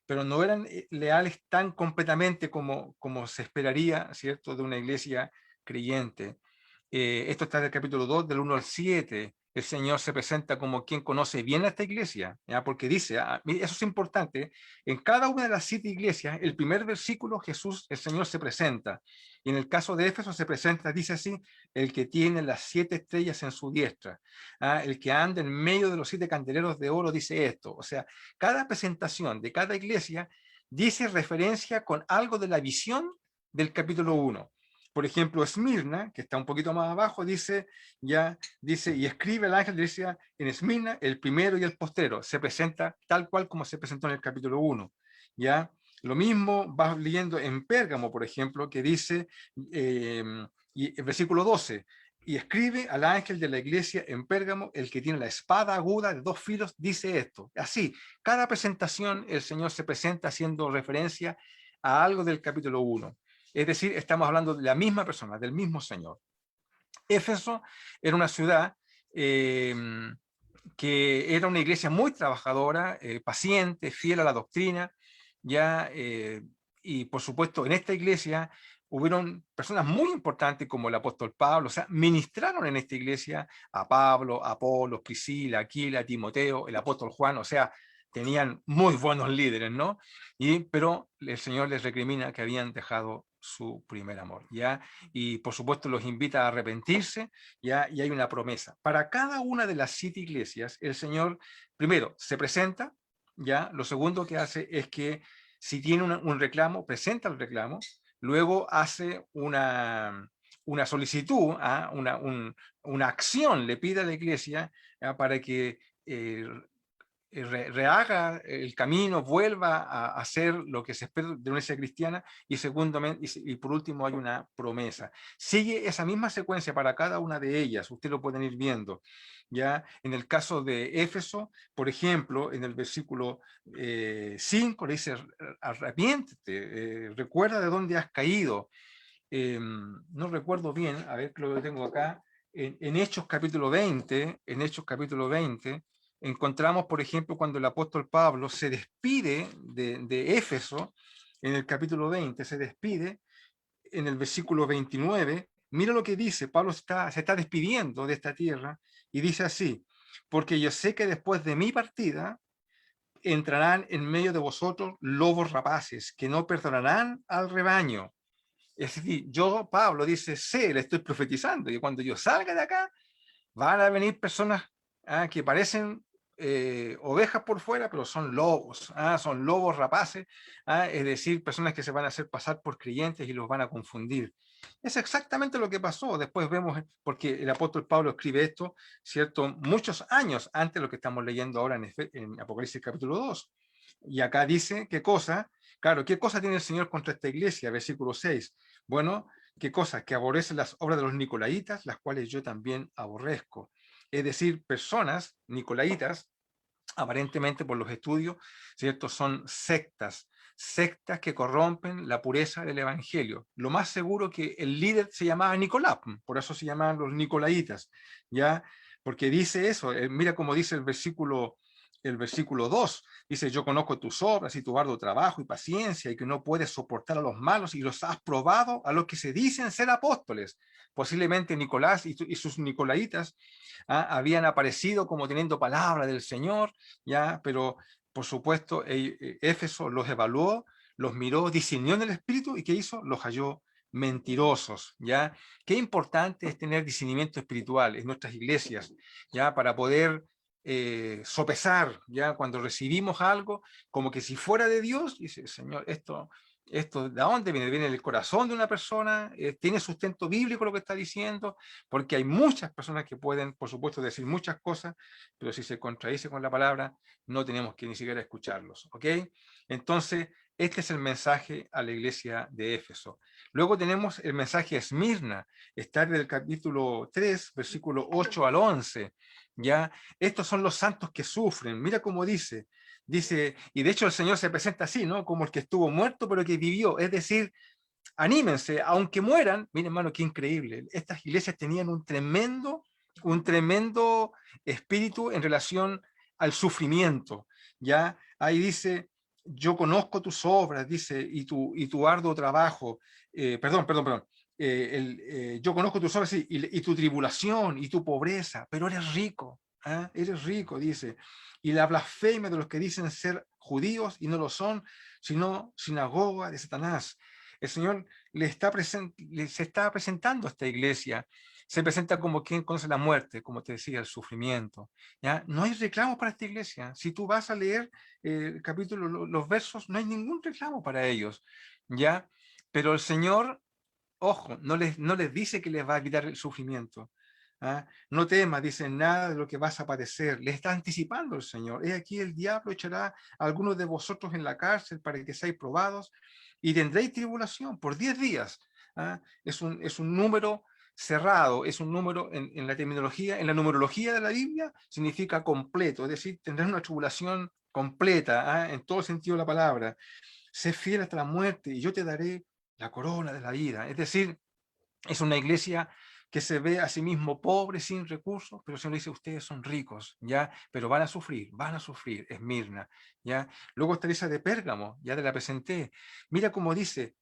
pero no eran leales tan completamente como se esperaría, ¿cierto?, de una iglesia creyente. Esto está del capítulo 2, del 1 al 7. El Señor se presenta como quien conoce bien a esta iglesia, ¿ya? Porque dice, eso es importante, en cada una de las 7 iglesias, el primer versículo, el Señor se presenta. Y en el caso de Éfeso se presenta, dice así, el que tiene las 7 estrellas en su diestra, el que anda en medio de los 7 candeleros de oro, dice esto. O sea, cada presentación de cada iglesia dice referencia con algo de la visión del capítulo 1. Por ejemplo, Esmirna, que está un poquito más abajo, dice, y escribe el ángel, decía, en Esmirna, el primero y el postero, se presenta tal cual como se presentó en el capítulo 1, ¿ya? Lo mismo vas leyendo en Pérgamo, por ejemplo, que dice, y el versículo 12, y escribe al ángel de la iglesia en Pérgamo, el que tiene la espada aguda de 2 filos, dice esto. Así, cada presentación el Señor se presenta haciendo referencia a algo del capítulo 1. Es decir, estamos hablando de la misma persona, del mismo Señor. Éfeso era una ciudad que era una iglesia muy trabajadora, paciente, fiel a la doctrina, y por supuesto en esta iglesia hubieron personas muy importantes como el apóstol Pablo, o sea, ministraron en esta iglesia a Pablo, a Apolos, Priscila, Aquila, Timoteo, el apóstol Juan, o sea, tenían muy buenos líderes, ¿no? Pero el Señor les recrimina que habían dejado su primer amor, ¿ya? Y por supuesto los invita a arrepentirse, ¿ya? Y hay una promesa. Para cada una de las 7 iglesias, el Señor, primero, se presenta, ¿ya? Lo segundo que hace es que si tiene un reclamo, presenta el reclamo, luego hace una solicitud, una acción, le pide a la iglesia para que rehaga el camino, vuelva a hacer lo que se espera de una iglesia cristiana, y y por último hay una promesa. Sigue esa misma secuencia para cada una de ellas, ustedes lo pueden ir viendo. Ya en el caso de Éfeso, por ejemplo, en el versículo 5 le dice, arrepiéntete, recuerda de dónde has caído. No recuerdo bien, a ver, lo tengo acá, en Hechos capítulo 20, encontramos, por ejemplo, cuando el apóstol Pablo se despide de Éfeso, en el capítulo 20, se despide en el versículo 29, mira lo que dice, Pablo se está despidiendo de esta tierra, y dice así, porque yo sé que después de mi partida, entrarán en medio de vosotros lobos rapaces, que no perdonarán al rebaño. Es decir, yo, Pablo, dice, sé, le estoy profetizando, y cuando yo salga de acá, van a venir personas que parecen ovejas por fuera, pero son lobos rapaces, es decir, personas que se van a hacer pasar por creyentes y los van a confundir. Es exactamente lo que pasó. Después vemos, porque el apóstol Pablo escribe esto, ¿cierto?, muchos años antes de lo que estamos leyendo ahora en Apocalipsis capítulo 2. Y acá dice, ¿qué cosa? Claro, ¿qué cosa tiene el Señor contra esta iglesia? Versículo 6. Bueno, ¿qué cosa? Que aborrece las obras de los nicolaitas, las cuales yo también aborrezco. Es decir, personas nicolaitas, aparentemente por los estudios, ¿cierto?, son sectas que corrompen la pureza del evangelio. Lo más seguro que el líder se llamaba Nicolás, por eso se llamaban los nicolaitas, ¿ya? Porque dice eso, mira cómo dice el versículo 2, dice, yo conozco tus obras y tu arduo trabajo y paciencia, y que no puedes soportar a los malos, y los has probado a los que se dicen ser apóstoles. Posiblemente Nicolás y sus nicolaitas habían aparecido como teniendo palabra del Señor, ya, pero por supuesto Éfeso los evaluó, los miró, discernió en el espíritu, y ¿qué hizo? Los halló mentirosos, ¿ya? Qué importante es tener discernimiento espiritual en nuestras iglesias, ¿ya? Para poder sopesar, ¿ya? Cuando recibimos algo, como que si fuera de Dios, dice, Señor, esto, ¿de dónde viene? ¿Viene del corazón de una persona? ¿Tiene sustento bíblico lo que está diciendo? Porque hay muchas personas que pueden, por supuesto, decir muchas cosas, pero si se contradice con la palabra, no tenemos que ni siquiera escucharlos, ¿ok? Entonces, este es el mensaje a la iglesia de Éfeso. Luego tenemos el mensaje a Esmirna, está en el capítulo 3, versículo 8 al 11, ¿ya? Estos son los santos que sufren. Mira cómo dice, y de hecho el Señor se presenta así, ¿no? Como el que estuvo muerto, pero que vivió. Es decir, anímense, aunque mueran. Miren, hermano, qué increíble. Estas iglesias tenían un tremendo espíritu en relación al sufrimiento, ¿ya? Ahí dice, yo conozco tus obras, dice, y tu arduo trabajo, perdón, yo conozco tus obras y tu tribulación y tu pobreza, pero eres rico, ¿eh? Eres rico, dice, y la blasfemia de los que dicen ser judíos y no lo son, sino sinagoga de Satanás. El Señor se está presentando a esta iglesia, se presenta como quien conoce la muerte, como te decía, el sufrimiento. ¿Ya? No hay reclamo para esta iglesia. Si tú vas a leer el capítulo, los versos, no hay ningún reclamo para ellos. ¿Ya? Pero el Señor, ojo, no les dice que les va a evitar el sufrimiento. ¿Ah? No temas, dice, nada de lo que vas a padecer. Le está anticipando el Señor. He aquí el diablo echará a algunos de vosotros en la cárcel para que seáis probados y tendréis tribulación por 10 días. ¿Ah? Es un número cerrado, es un número en la terminología, en la numerología de la Biblia, significa completo, es decir, tendrás una tribulación completa, ¿ah? En todo sentido de la palabra. Sé fiel hasta la muerte y yo te daré la corona de la vida. Es decir, es una iglesia que se ve a sí mismo pobre, sin recursos, pero el Señor dice, ustedes son ricos, ¿ya? Pero van a sufrir, Esmirna, ¿ya? Luego está esa de Pérgamo, ya te la presenté. Mira cómo dice,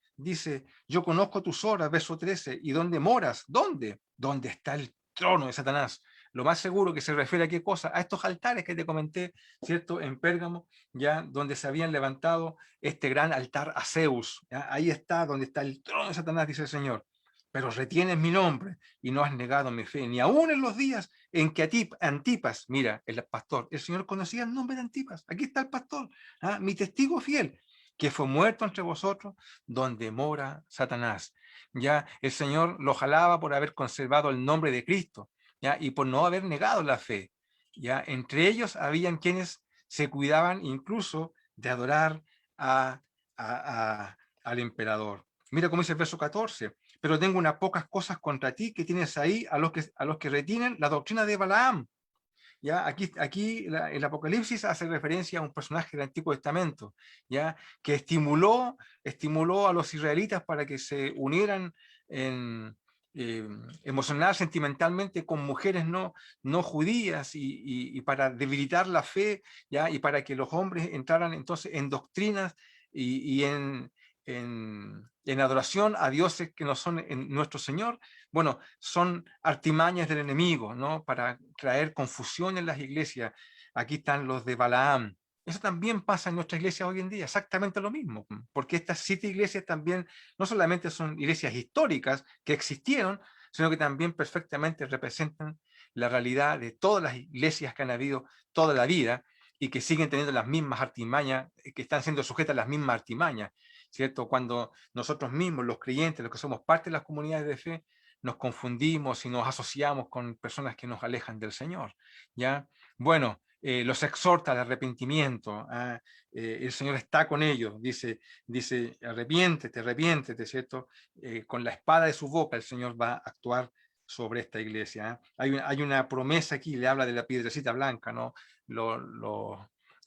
yo conozco tus obras, verso 13, ¿y dónde moras? ¿Dónde? ¿Dónde está el trono de Satanás? Lo más seguro que se refiere a qué cosa, a estos altares que te comenté, ¿cierto? En Pérgamo, ya donde se habían levantado este gran altar a Zeus, ¿ya? Ahí está donde está el trono de Satanás, dice el Señor. Pero retienes mi nombre y no has negado mi fe, ni aún en los días en que Antipas, mira, el pastor, el Señor conocía el nombre de Antipas, aquí está el pastor, ¿ah? Mi testigo fiel, que fue muerto entre vosotros, donde mora Satanás. Ya el Señor lo jalaba por haber conservado el nombre de Cristo, ya, y por no haber negado la fe. Ya entre ellos habían quienes se cuidaban incluso de adorar al emperador. Mira cómo dice el verso 14, pero tengo unas pocas cosas contra ti que tienes ahí a los que retienen la doctrina de Balaam. ¿Ya? Aquí el Apocalipsis hace referencia a un personaje del Antiguo Testamento, ¿ya? Que estimuló a los israelitas para que se unieran emocional, sentimentalmente con mujeres no judías y para debilitar la fe, ¿ya? Y para que los hombres entraran entonces en doctrinas y en adoración a dioses que no son en nuestro Señor. Bueno, son artimañas del enemigo, ¿no? Para traer confusión en las iglesias. Aquí están los de Balaam. Eso también pasa en nuestra iglesia hoy en día, exactamente lo mismo, porque estas 7 iglesias también no solamente son iglesias históricas que existieron, sino que también perfectamente representan la realidad de todas las iglesias que han habido toda la vida y que siguen teniendo las mismas artimañas, que están siendo sujetas a las mismas artimañas, ¿cierto? Cuando nosotros mismos, los creyentes, los que somos parte de las comunidades de fe, nos confundimos y nos asociamos con personas que nos alejan del Señor, ¿ya? Bueno, los exhorta al arrepentimiento, ¿ah? El Señor está con ellos, dice, arrepiéntete, ¿cierto? Con la espada de su boca el Señor va a actuar sobre esta iglesia. Hay una promesa aquí, le habla de la piedrecita blanca, ¿no?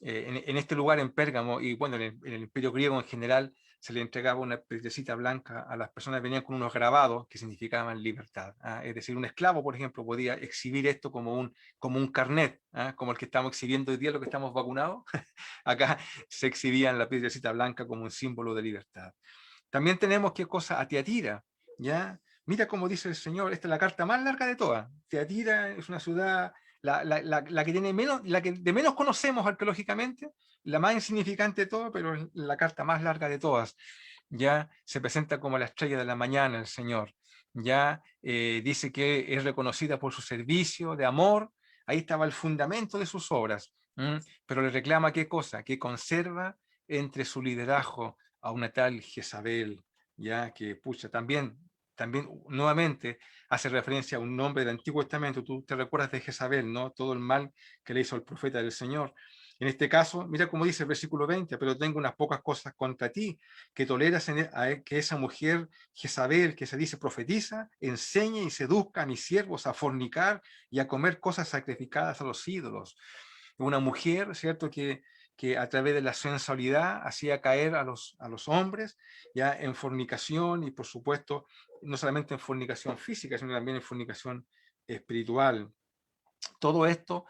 En este lugar, en Pérgamo, y bueno, en el Imperio griego en general, se le entregaba una piedrecita blanca a las personas, venían con unos grabados que significaban libertad. ¿Ah? Es decir, un esclavo, por ejemplo, podía exhibir esto como un carnet, ¿ah? Como el que estamos exhibiendo hoy día, lo que estamos vacunados. Acá se exhibía en la piedrecita blanca como un símbolo de libertad. También tenemos, ¿qué cosa? A Tiatira, ¿ya? Mira cómo dice el Señor, esta es la carta más larga de todas. Tiatira es una ciudad, la que tiene menos, la que de menos conocemos arqueológicamente, la más insignificante de todo, pero es la carta más larga de todas. ya se presenta como la estrella de la mañana el Señor, ya dice que es reconocida por su servicio de amor, ahí estaba el fundamento de sus obras, pero le reclama qué cosa, que conserva entre su liderazgo a una tal Jezabel, ya que pucha, también nuevamente hace referencia a un nombre del Antiguo Testamento. Tú te recuerdas de Jezabel, ¿no? Todo el mal que le hizo el profeta del Señor. En este caso, mira cómo dice el versículo 20, pero tengo unas pocas cosas contra ti, que toleras que esa mujer Jezabel, que se dice profetiza, enseñe y seduzca a mis siervos a fornicar y a comer cosas sacrificadas a los ídolos. Una mujer, ¿cierto?, que a través de la sensualidad hacía caer a los hombres ya en fornicación y por supuesto no solamente en fornicación física, sino también en fornicación espiritual. Todo esto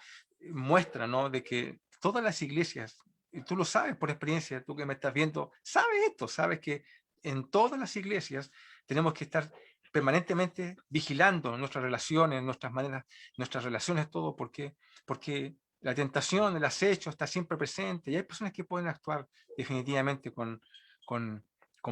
muestra, ¿no?, de que todas las iglesias, y tú lo sabes por experiencia, tú que me estás viendo, sabes esto, sabes que en todas las iglesias tenemos que estar permanentemente vigilando nuestras relaciones, nuestras maneras, nuestras relaciones, todo, porque la tentación, el acecho está siempre presente y hay personas que pueden actuar definitivamente con, con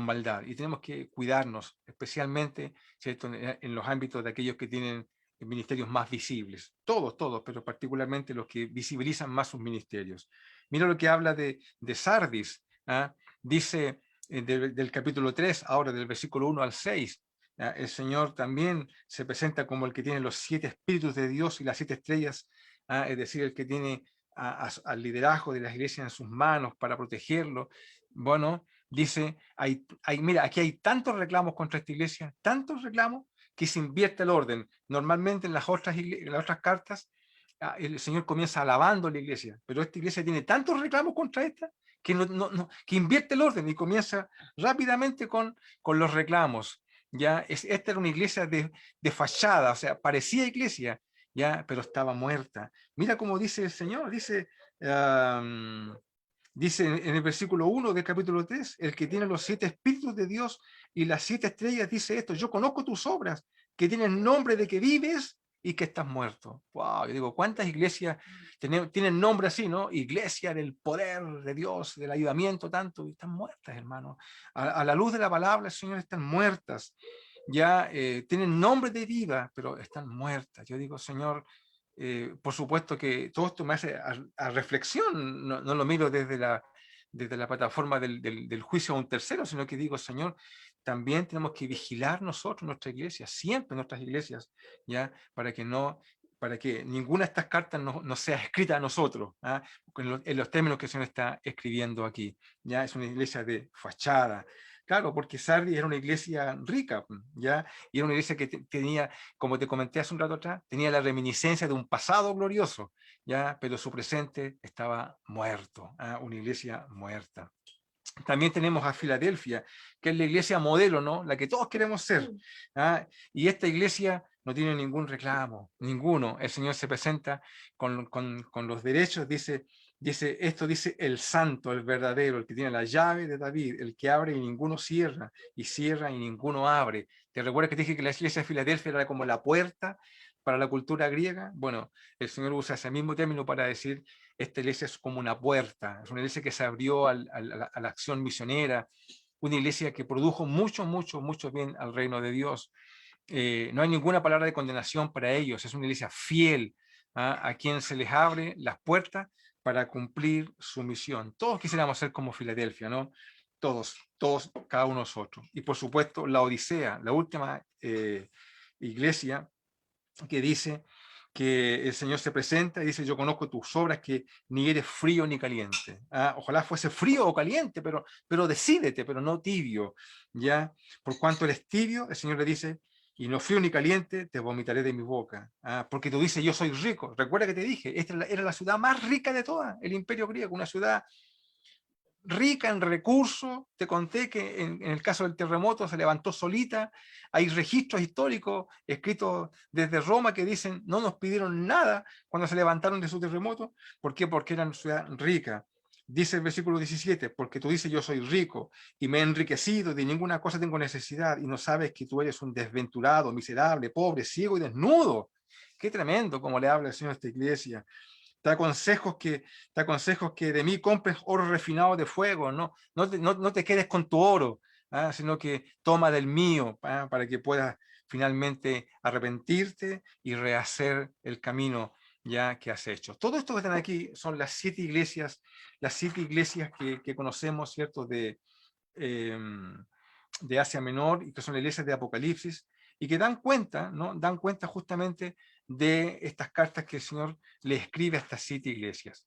maldad y tenemos que cuidarnos, especialmente, ¿cierto?, en los ámbitos de aquellos que tienen ministerios más visibles, todos, pero particularmente los que visibilizan más sus ministerios. Mira lo que habla de Sardis, ¿ah? Dice del capítulo 3, ahora del versículo 1 al 6, ¿ah? El Señor también se presenta como el que tiene los 7 espíritus de Dios y las 7 estrellas, ¿ah? Es decir, el que tiene al liderazgo de las iglesias en sus manos para protegerlo. Bueno, dice, mira, aquí hay tantos reclamos contra esta iglesia, tantos reclamos, que se invierte el orden. Normalmente en las otras cartas, el Señor comienza alabando a la iglesia, pero esta iglesia tiene tantos reclamos contra esta que, que invierte el orden y comienza rápidamente con los reclamos. Esta era una iglesia de fachada, o sea, parecía iglesia, ya, pero estaba muerta. Mira cómo dice el Señor, dice en el versículo 1 del capítulo 3, el que tiene los 7 espíritus de Dios y las 7 estrellas dice esto: yo conozco tus obras, que tienen nombre de que vives y que estás muerto. Wow, yo digo, ¿cuántas iglesias tienen nombre así, no? Iglesia del poder de Dios, del ayudamiento, tanto, y están muertas, hermano. A la luz de la palabra, Señor, están muertas. Ya tienen nombre de vida, pero están muertas. Yo digo, Señor, por supuesto que todo esto me hace a reflexión, no lo miro desde la plataforma del juicio a un tercero, sino que digo, Señor, también tenemos que vigilar nosotros, nuestra iglesia, siempre nuestras iglesias, ¿ya? Para que ninguna de estas cartas no sea escrita a nosotros, ¿ah? En los términos que el Señor está escribiendo aquí. Ya es una iglesia de fachada. Claro, porque Sardis era una iglesia rica, ¿ya? Y era una iglesia que tenía, como te comenté hace un rato atrás, tenía la reminiscencia de un pasado glorioso, ¿ya? Pero su presente estaba muerto, ¿ah? Una iglesia muerta. También tenemos a Filadelfia, que es la iglesia modelo, ¿no? La que todos queremos ser. ¿Ah? Y esta iglesia no tiene ningún reclamo, ninguno. El Señor se presenta con los derechos, esto dice el santo, el verdadero, el que tiene la llave de David, el que abre y ninguno cierra, y cierra y ninguno abre. ¿Te recuerdas que te dije que la iglesia de Filadelfia era como la puerta para la cultura griega? Bueno, el Señor usa ese mismo término para decir esta iglesia es como una puerta, es una iglesia que se abrió a la acción misionera, una iglesia que produjo mucho bien al reino de Dios. No hay ninguna palabra de condenación para ellos, es una iglesia fiel, a quien se les abre las puertas para cumplir su misión. Todos quisiéramos ser como Filadelfia, ¿no? Todos, cada uno de nosotros. Y por supuesto, la Odisea, la última iglesia que dice que el Señor se presenta y dice, yo conozco tus obras, que ni eres frío ni caliente. Ojalá fuese frío o caliente, pero decídete, pero no tibio. ¿Ya? Por cuanto eres tibio, el Señor le dice, y no frío ni caliente, te vomitaré de mi boca. Porque tú dices, yo soy rico. Recuerda que te dije, esta era la ciudad más rica de toda, el imperio griego, una ciudad rica en recursos. Te conté que en el caso del terremoto se levantó solita. Hay registros históricos escritos desde Roma que dicen no nos pidieron nada cuando se levantaron de su terremoto. ¿Por qué? Porque eran una ciudad rica. Dice el versículo 17, porque tú dices yo soy rico y me he enriquecido, de ninguna cosa tengo necesidad, y no sabes que tú eres un desventurado, miserable, pobre, ciego y desnudo. Qué tremendo como le habla el Señor a esta iglesia. Te aconsejo que de mí compres oro refinado de fuego, no te quedes con tu oro, sino que toma del mío, para que puedas finalmente arrepentirte y rehacer el camino ya que has hecho. Todo esto que están aquí son las 7 iglesias, que conocemos, ¿cierto? De Asia Menor, y que son las iglesias de Apocalipsis, y que dan cuenta, ¿no? Dan cuenta justamente de estas cartas que el Señor le escribe a estas 7 iglesias.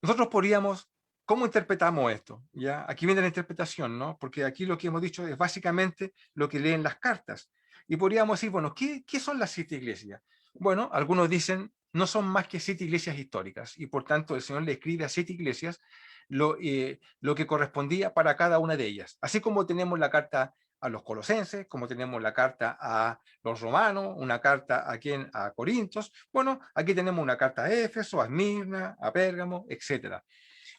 Nosotros podríamos, ¿cómo interpretamos esto? ¿Ya? Aquí viene la interpretación, ¿no? Porque aquí lo que hemos dicho es básicamente lo que leen las cartas. Y podríamos decir, bueno, ¿qué son las 7 iglesias? Bueno, algunos dicen, no son más que 7 iglesias históricas, y por tanto el Señor le escribe a 7 iglesias lo que correspondía para cada una de ellas. Así como tenemos la carta a los colosenses, como tenemos la carta a los romanos, una carta a Corintios, bueno, aquí tenemos una carta a Éfeso, a Esmirna, a Pérgamo, etc.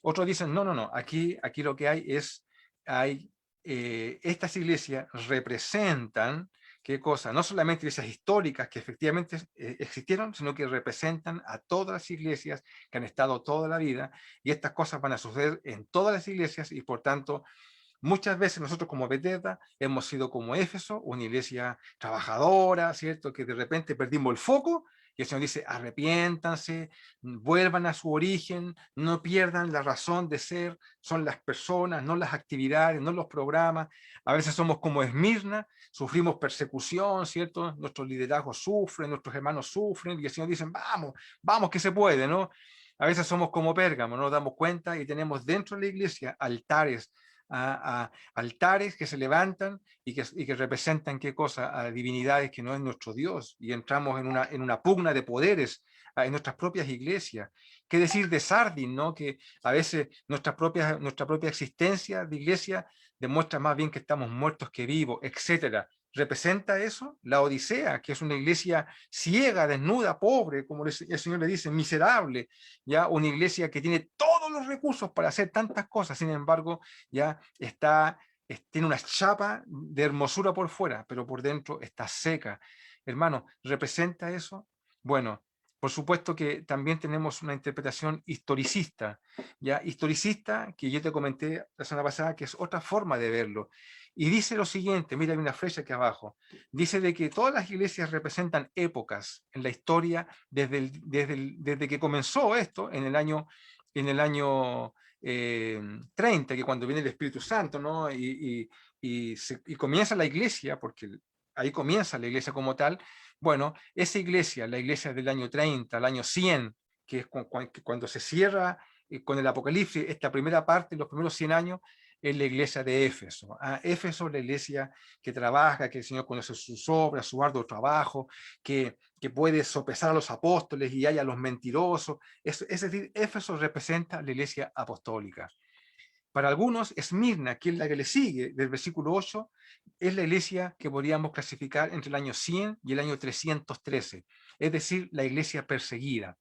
Otros dicen, no, aquí lo que estas iglesias representan, ¿qué cosa? No solamente iglesias históricas que efectivamente existieron, sino que representan a todas las iglesias que han estado toda la vida, y estas cosas van a suceder en todas las iglesias, y por tanto, muchas veces nosotros como Bethesda hemos sido como Éfeso, una iglesia trabajadora, ¿cierto? Que de repente perdimos el foco, y el Señor dice, arrepiéntanse, vuelvan a su origen, no pierdan la razón de ser, son las personas, no las actividades, no los programas. A veces somos como Esmirna, sufrimos persecución, ¿cierto? Nuestros liderazgos sufren, nuestros hermanos sufren, y el Señor dice, vamos que se puede, ¿no? A veces somos como Pérgamo, no nos damos cuenta y tenemos dentro de la iglesia altares, altares que se levantan y que representan qué cosa, a divinidades que no es nuestro Dios, y entramos en una pugna de poderes en nuestras propias iglesias. ¿Qué decir de Sardis, no? Que a veces nuestra propia existencia de iglesia demuestra más bien que estamos muertos que vivos, etcétera. ¿Representa eso? La Odisea, que es una iglesia ciega, desnuda, pobre, como el Señor le dice, miserable, ya una iglesia que tiene todos los recursos para hacer tantas cosas, sin embargo, ya tiene una chapa de hermosura por fuera, pero por dentro está seca. Hermano, ¿representa eso? Bueno, por supuesto que también tenemos una interpretación historicista, ya historicista, que yo te comenté la semana pasada, que es otra forma de verlo. Y dice lo siguiente, mira, hay una flecha aquí abajo, dice de que todas las iglesias representan épocas en la historia desde que comenzó esto en el año 30, que cuando viene el Espíritu Santo, ¿no? Y comienza la iglesia, porque ahí comienza la iglesia como tal. Bueno, esa iglesia, la iglesia del año 30, al año 100, que es cuando se cierra con el Apocalipsis, esta primera parte, los primeros 100 años, es la iglesia de Éfeso. Éfeso, la iglesia que trabaja, que el Señor conoce sus obras, su arduo trabajo, que puede sopesar a los apóstoles y haya a los mentirosos. Es decir, Éfeso representa la iglesia apostólica. Para algunos, Esmirna, que es la que le sigue, del versículo 8, es la iglesia que podríamos clasificar entre el año 100 y el año 313, es decir, la iglesia perseguida.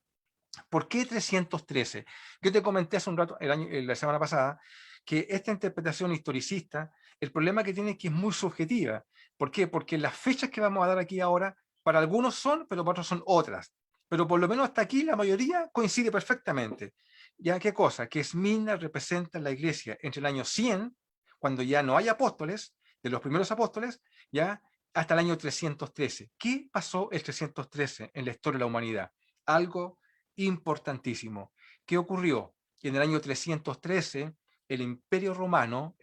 ¿Por qué 313? Yo te comenté hace un rato, la semana pasada, que esta interpretación historicista, el problema que tiene es que es muy subjetiva. ¿Por qué? Porque las fechas que vamos a dar aquí ahora, para algunos son, pero para otros son otras. Pero por lo menos hasta aquí la mayoría coincide perfectamente. ¿Ya qué cosa? Que Esmirna representa la iglesia entre el año 100, cuando ya no hay apóstoles, de los primeros apóstoles, ya hasta el año 313. ¿Qué pasó el 313 en la historia de la humanidad? Algo importantísimo. ¿Qué ocurrió? En el año 313, el Imperio Romano,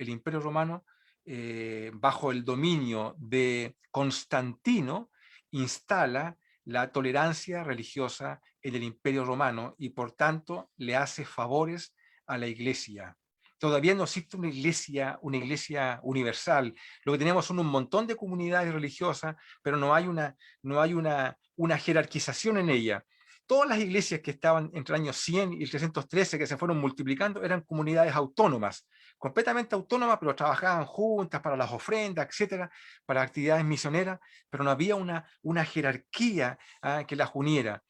bajo el dominio de Constantino, instala la tolerancia religiosa en el Imperio Romano, y por tanto le hace favores a la iglesia. Todavía no existe una iglesia universal. Lo que tenemos son un montón de comunidades religiosas, pero no hay una jerarquización en ella. Todas las iglesias que estaban entre el año 100 y el 313, que se fueron multiplicando, eran comunidades autónomas, completamente autónomas, pero trabajaban juntas para las ofrendas, etcétera, para actividades misioneras, pero no había una jerarquía que las uniera.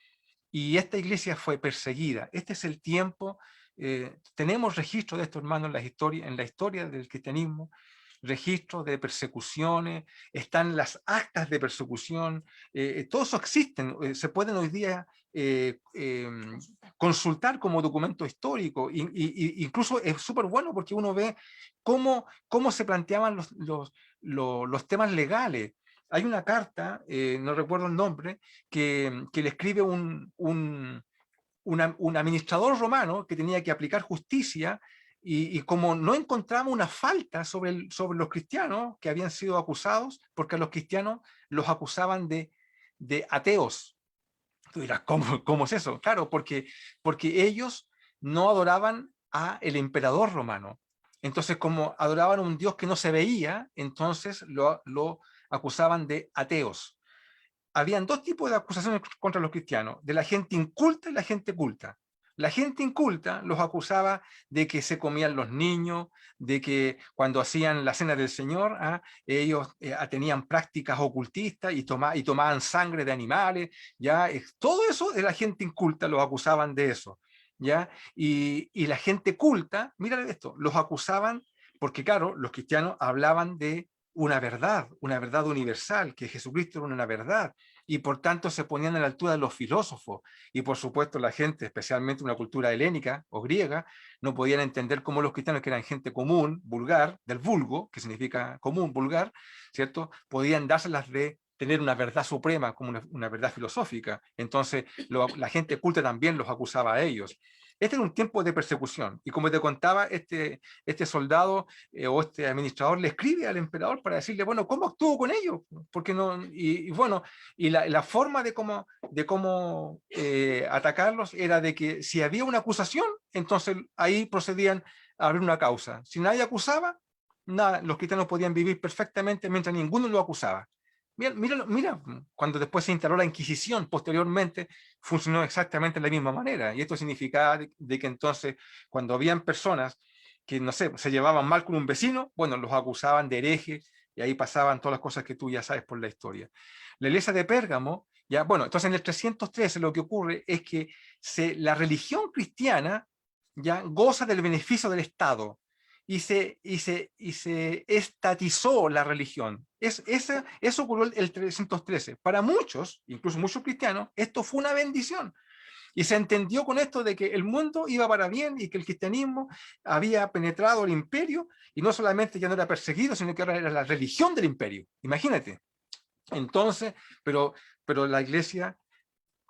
Y esta iglesia fue perseguida. Este es el tiempo, tenemos registro de esto, hermano, en la historia del cristianismo, registros de persecuciones, están las actas de persecución, todo eso existen, se pueden hoy día consultar como documento histórico, incluso es súper bueno porque uno ve cómo se planteaban los temas legales. Hay una carta, no recuerdo el nombre, que le escribe un administrador romano que tenía que aplicar justicia y como no encontraba una falta sobre los cristianos que habían sido acusados, porque a los cristianos los acusaban de ateos. Tú dirás, ¿cómo es eso? Claro, porque ellos no adoraban a el emperador romano. Entonces, como adoraban a un Dios que no se veía, entonces lo acusaban de ateos. Habían dos tipos de acusaciones contra los cristianos, de la gente inculta y la gente culta. La gente inculta los acusaba de que se comían los niños, de que cuando hacían la cena del Señor, ellos tenían prácticas ocultistas y tomaban sangre de animales, ¿ya? Todo eso de la gente inculta los acusaban de eso, ¿ya? Y la gente culta, mira esto, los acusaban porque, claro, los cristianos hablaban de una verdad universal, que Jesucristo era una verdad, y por tanto se ponían a la altura de los filósofos, y por supuesto la gente, especialmente una cultura helénica o griega, no podían entender cómo los cristianos, que eran gente común, vulgar, del vulgo, que significa común, vulgar, ¿cierto? Podían dárselas de tener una verdad suprema como una verdad filosófica. Entonces la gente culta también los acusaba a ellos. Este era un tiempo de persecución, y como te contaba, este soldado o este administrador le escribe al emperador para decirle, bueno, ¿cómo actúo con ellos? Porque no, y bueno, y la forma de cómo atacarlos era de que si había una acusación, entonces ahí procedían a abrir una causa. Si nadie acusaba, nada, los cristianos podían vivir perfectamente mientras ninguno lo acusaba. Mira, cuando después se instaló la Inquisición, posteriormente funcionó exactamente de la misma manera. Y esto significaba de que entonces, cuando habían personas que, no sé, se llevaban mal con un vecino, bueno, los acusaban de herejes y ahí pasaban todas las cosas que tú ya sabes por la historia. La iglesia de Pérgamo, ya, bueno, entonces en el 313 lo que ocurre es que la religión cristiana ya goza del beneficio del Estado y se estatizó la religión. Eso ocurrió el 313. Para muchos, incluso muchos cristianos, esto fue una bendición. Y se entendió con esto de que el mundo iba para bien y que el cristianismo había penetrado el imperio y no solamente ya no era perseguido, sino que ahora era la religión del imperio. Imagínate. Entonces, pero la iglesia,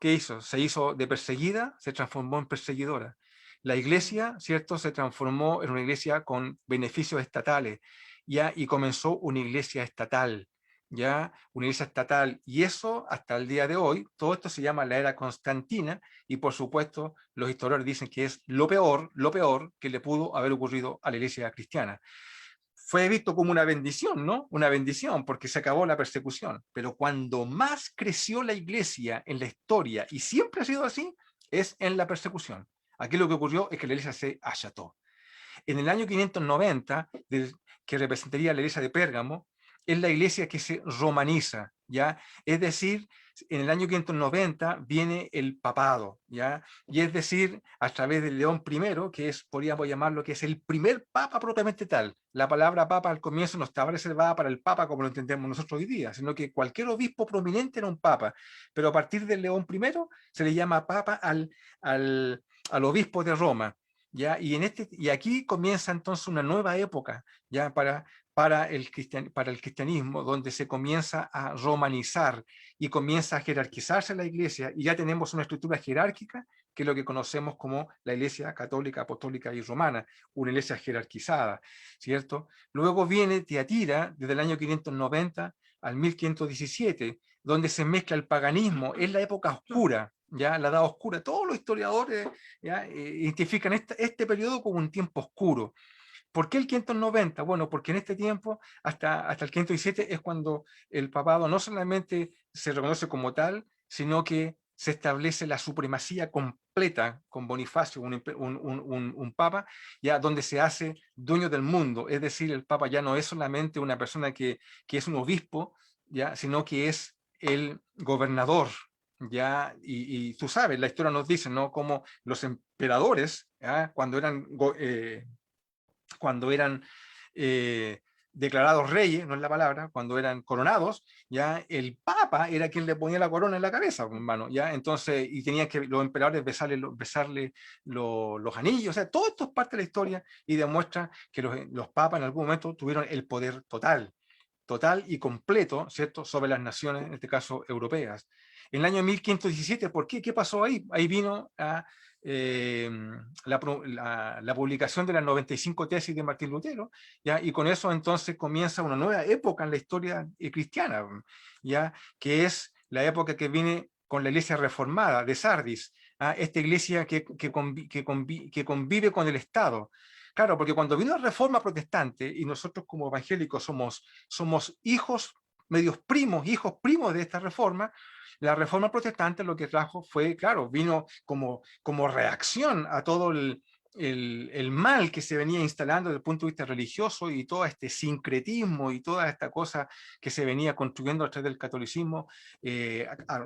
¿qué hizo? Se hizo de perseguida, se transformó en perseguidora. La iglesia, ¿cierto? Se transformó en una iglesia con beneficios estatales, ¿ya? Y comenzó una iglesia estatal, ¿ya? Una iglesia estatal. Y eso, hasta el día de hoy, todo esto se llama la era constantina, y por supuesto, los historiadores dicen que es lo peor que le pudo haber ocurrido a la iglesia cristiana. Fue visto como una bendición, ¿no? Una bendición porque se acabó la persecución. Pero cuando más creció la iglesia en la historia, y siempre ha sido así, es en la persecución. Aquí lo que ocurrió es que la iglesia se acható. En el año 590, que representaría la iglesia de Pérgamo, es la iglesia que se romaniza, ¿ya? Es decir, en el año 590 viene el papado, ¿ya? Y es decir, a través de León I, que es, podríamos llamarlo, que es el primer papa propiamente tal. La palabra papa al comienzo no estaba reservada para el papa como lo entendemos nosotros hoy día, sino que cualquier obispo prominente era un papa, pero a partir de León I se le llama papa al obispo de Roma. ¿Ya? Y aquí comienza entonces una nueva época ya para el cristianismo, donde se comienza a romanizar y comienza a jerarquizarse la iglesia, y ya tenemos una estructura jerárquica que es lo que conocemos como la iglesia católica, apostólica y romana, una iglesia jerarquizada, ¿cierto? Luego viene Tiatira desde el año 590 al 1517, donde se mezcla el paganismo, es la época oscura, ya la edad oscura. Todos los historiadores ya, identifican este periodo como un tiempo oscuro. ¿Por qué el 590? Bueno, porque en este tiempo, hasta el 517, es cuando el papado no solamente se reconoce como tal, sino que se establece la supremacía completa con Bonifacio, un papa, ya donde se hace dueño del mundo. Es decir, el papa ya no es solamente una persona que es un obispo, ya, sino que es el gobernador. Ya, y tú sabes, la historia nos dice, ¿no? Como los emperadores, ¿ya? Cuando eran declarados reyes, no es la palabra, cuando eran coronados, ya el papa era quien le ponía la corona en la cabeza, hermano, ya, entonces, y tenían que los emperadores besarle los anillos, o sea, todo esto es parte de la historia y demuestra que los papas en algún momento tuvieron el poder total y completo, ¿cierto?, sobre las naciones, en este caso europeas. En el año 1517, ¿por qué? ¿Qué pasó ahí? Ahí vino la publicación de las 95 tesis de Martín Lutero, ¿ya? Y con eso entonces comienza una nueva época en la historia cristiana, ¿ya? Que es la época que viene con la iglesia reformada de Sardis, esta iglesia que convive con el Estado. Claro, porque cuando vino la reforma protestante, y nosotros como evangélicos somos hijos, medios primos, hijos primos de esta reforma, la reforma protestante lo que trajo fue, claro, vino como reacción a todo el mal que se venía instalando desde el punto de vista religioso y todo este sincretismo y toda esta cosa que se venía construyendo a través del catolicismo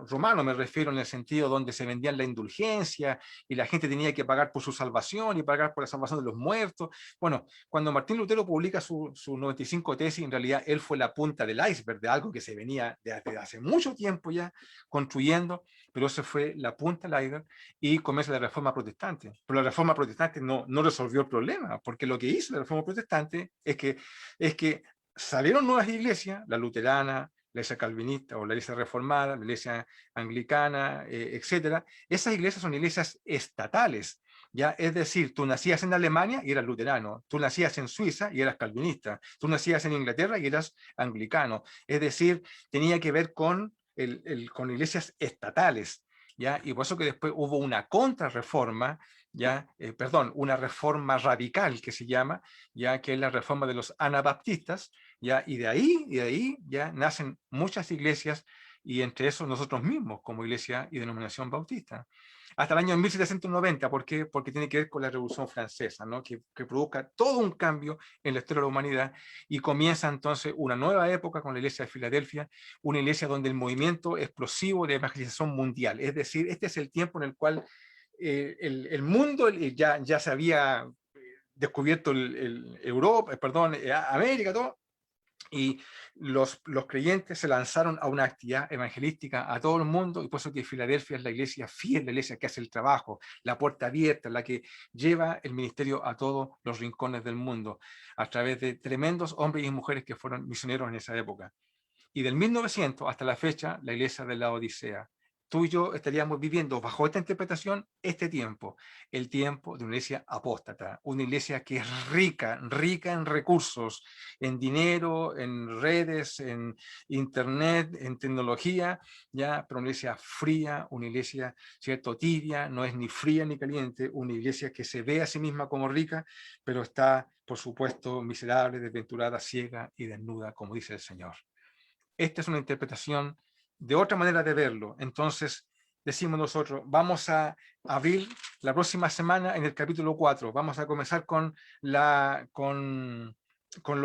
romano, me refiero en el sentido donde se vendían la indulgencia y la gente tenía que pagar por su salvación y pagar por la salvación de los muertos. Bueno, cuando Martín Lutero publica su 95 tesis, en realidad él fue la punta del iceberg de algo que se venía desde hace mucho tiempo ya construyendo, pero esa fue la punta del iceberg y comienza la reforma protestante. Pero la reforma protestante no resolvió el problema, porque lo que hizo la reforma protestante es que salieron nuevas iglesias, la luterana, la iglesia calvinista o la iglesia reformada, la iglesia anglicana, etcétera. Esas iglesias son iglesias estatales. ¿Ya? Es decir, tú nacías en Alemania y eras luterano, tú nacías en Suiza y eras calvinista, tú nacías en Inglaterra y eras anglicano. Es decir, tenía que ver con iglesias estatales, ¿ya? Y por eso que después hubo una contrarreforma, ¿ya? Perdón, una reforma radical que se llama, ya que es la reforma de los anabaptistas, ¿ya? Y de ahí ya nacen muchas iglesias y entre esos nosotros mismos como iglesia y denominación bautista. Hasta el año 1790, ¿por qué? Porque tiene que ver con la Revolución Francesa, ¿no? que produzca todo un cambio en la historia de la humanidad y comienza entonces una nueva época con la iglesia de Filadelfia, una iglesia donde el movimiento explosivo de evangelización mundial, es decir, este es el tiempo en el cual el mundo ya se había descubierto Europa, perdón, América, todo, y los creyentes se lanzaron a una actividad evangelística a todo el mundo, y por eso que Filadelfia es la iglesia fiel, la iglesia que hace el trabajo, la puerta abierta, la que lleva el ministerio a todos los rincones del mundo, a través de tremendos hombres y mujeres que fueron misioneros en esa época. Y del 1900 hasta la fecha, la iglesia de la Odisea. Tú y yo estaríamos viviendo bajo esta interpretación este tiempo, el tiempo de una iglesia apóstata, una iglesia que es rica en recursos, en dinero, en redes, en internet, en tecnología, ya, pero una iglesia fría, una iglesia, cierto, tibia, no es ni fría ni caliente, una iglesia que se ve a sí misma como rica, pero está, por supuesto, miserable, desventurada, ciega y desnuda, como dice el Señor. Esta es una interpretación de otra manera de verlo. Entonces, decimos nosotros, vamos a abrir la próxima semana en el capítulo 4. Vamos a comenzar con lo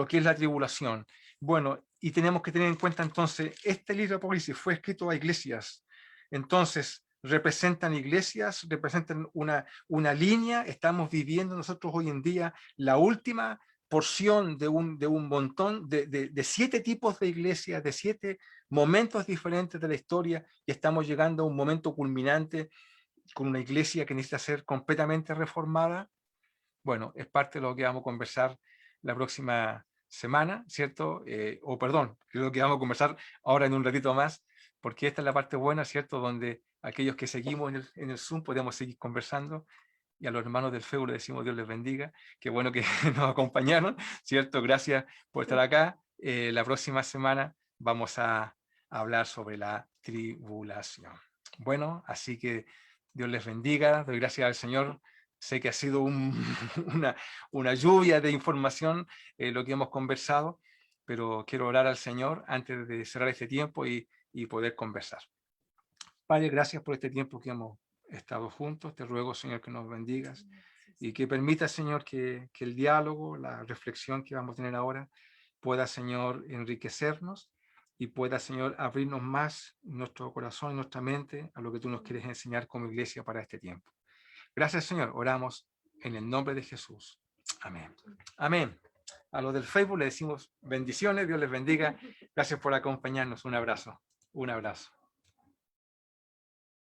que es la tribulación. Bueno, y tenemos que tener en cuenta entonces, este libro de Apocalipsis fue escrito a iglesias. Entonces, representan iglesias, representan una línea. Estamos viviendo nosotros hoy en día la última porción de un montón de 7 tipos de iglesias, de 7 momentos diferentes de la historia, y estamos llegando a un momento culminante con una iglesia que necesita ser completamente reformada. Bueno, es parte de lo que vamos a conversar la próxima semana, ¿cierto? O perdón, creo que vamos a conversar ahora en un ratito más, porque esta es la parte buena, ¿cierto? Donde aquellos que seguimos en el Zoom podemos seguir conversando, y a los hermanos del FEU les decimos Dios les bendiga, qué bueno que nos acompañaron, ¿cierto? Gracias por estar acá. La próxima semana vamos a hablar sobre la tribulación. Bueno, así que Dios les bendiga, doy gracias al Señor. Sé que ha sido una lluvia de información lo que hemos conversado, pero quiero orar al Señor antes de cerrar este tiempo y poder conversar. Padre, gracias por este tiempo que hemos estado juntos. Te ruego, Señor, que nos bendigas y que permita, Señor, que el diálogo, la reflexión que vamos a tener ahora pueda, Señor, enriquecernos y pueda, Señor, abrirnos más nuestro corazón y nuestra mente a lo que tú nos quieres enseñar como iglesia para este tiempo. Gracias, Señor. Oramos en el nombre de Jesús. Amén. Amén. A los del Facebook le decimos bendiciones, Dios les bendiga. Gracias por acompañarnos. Un abrazo. Un abrazo.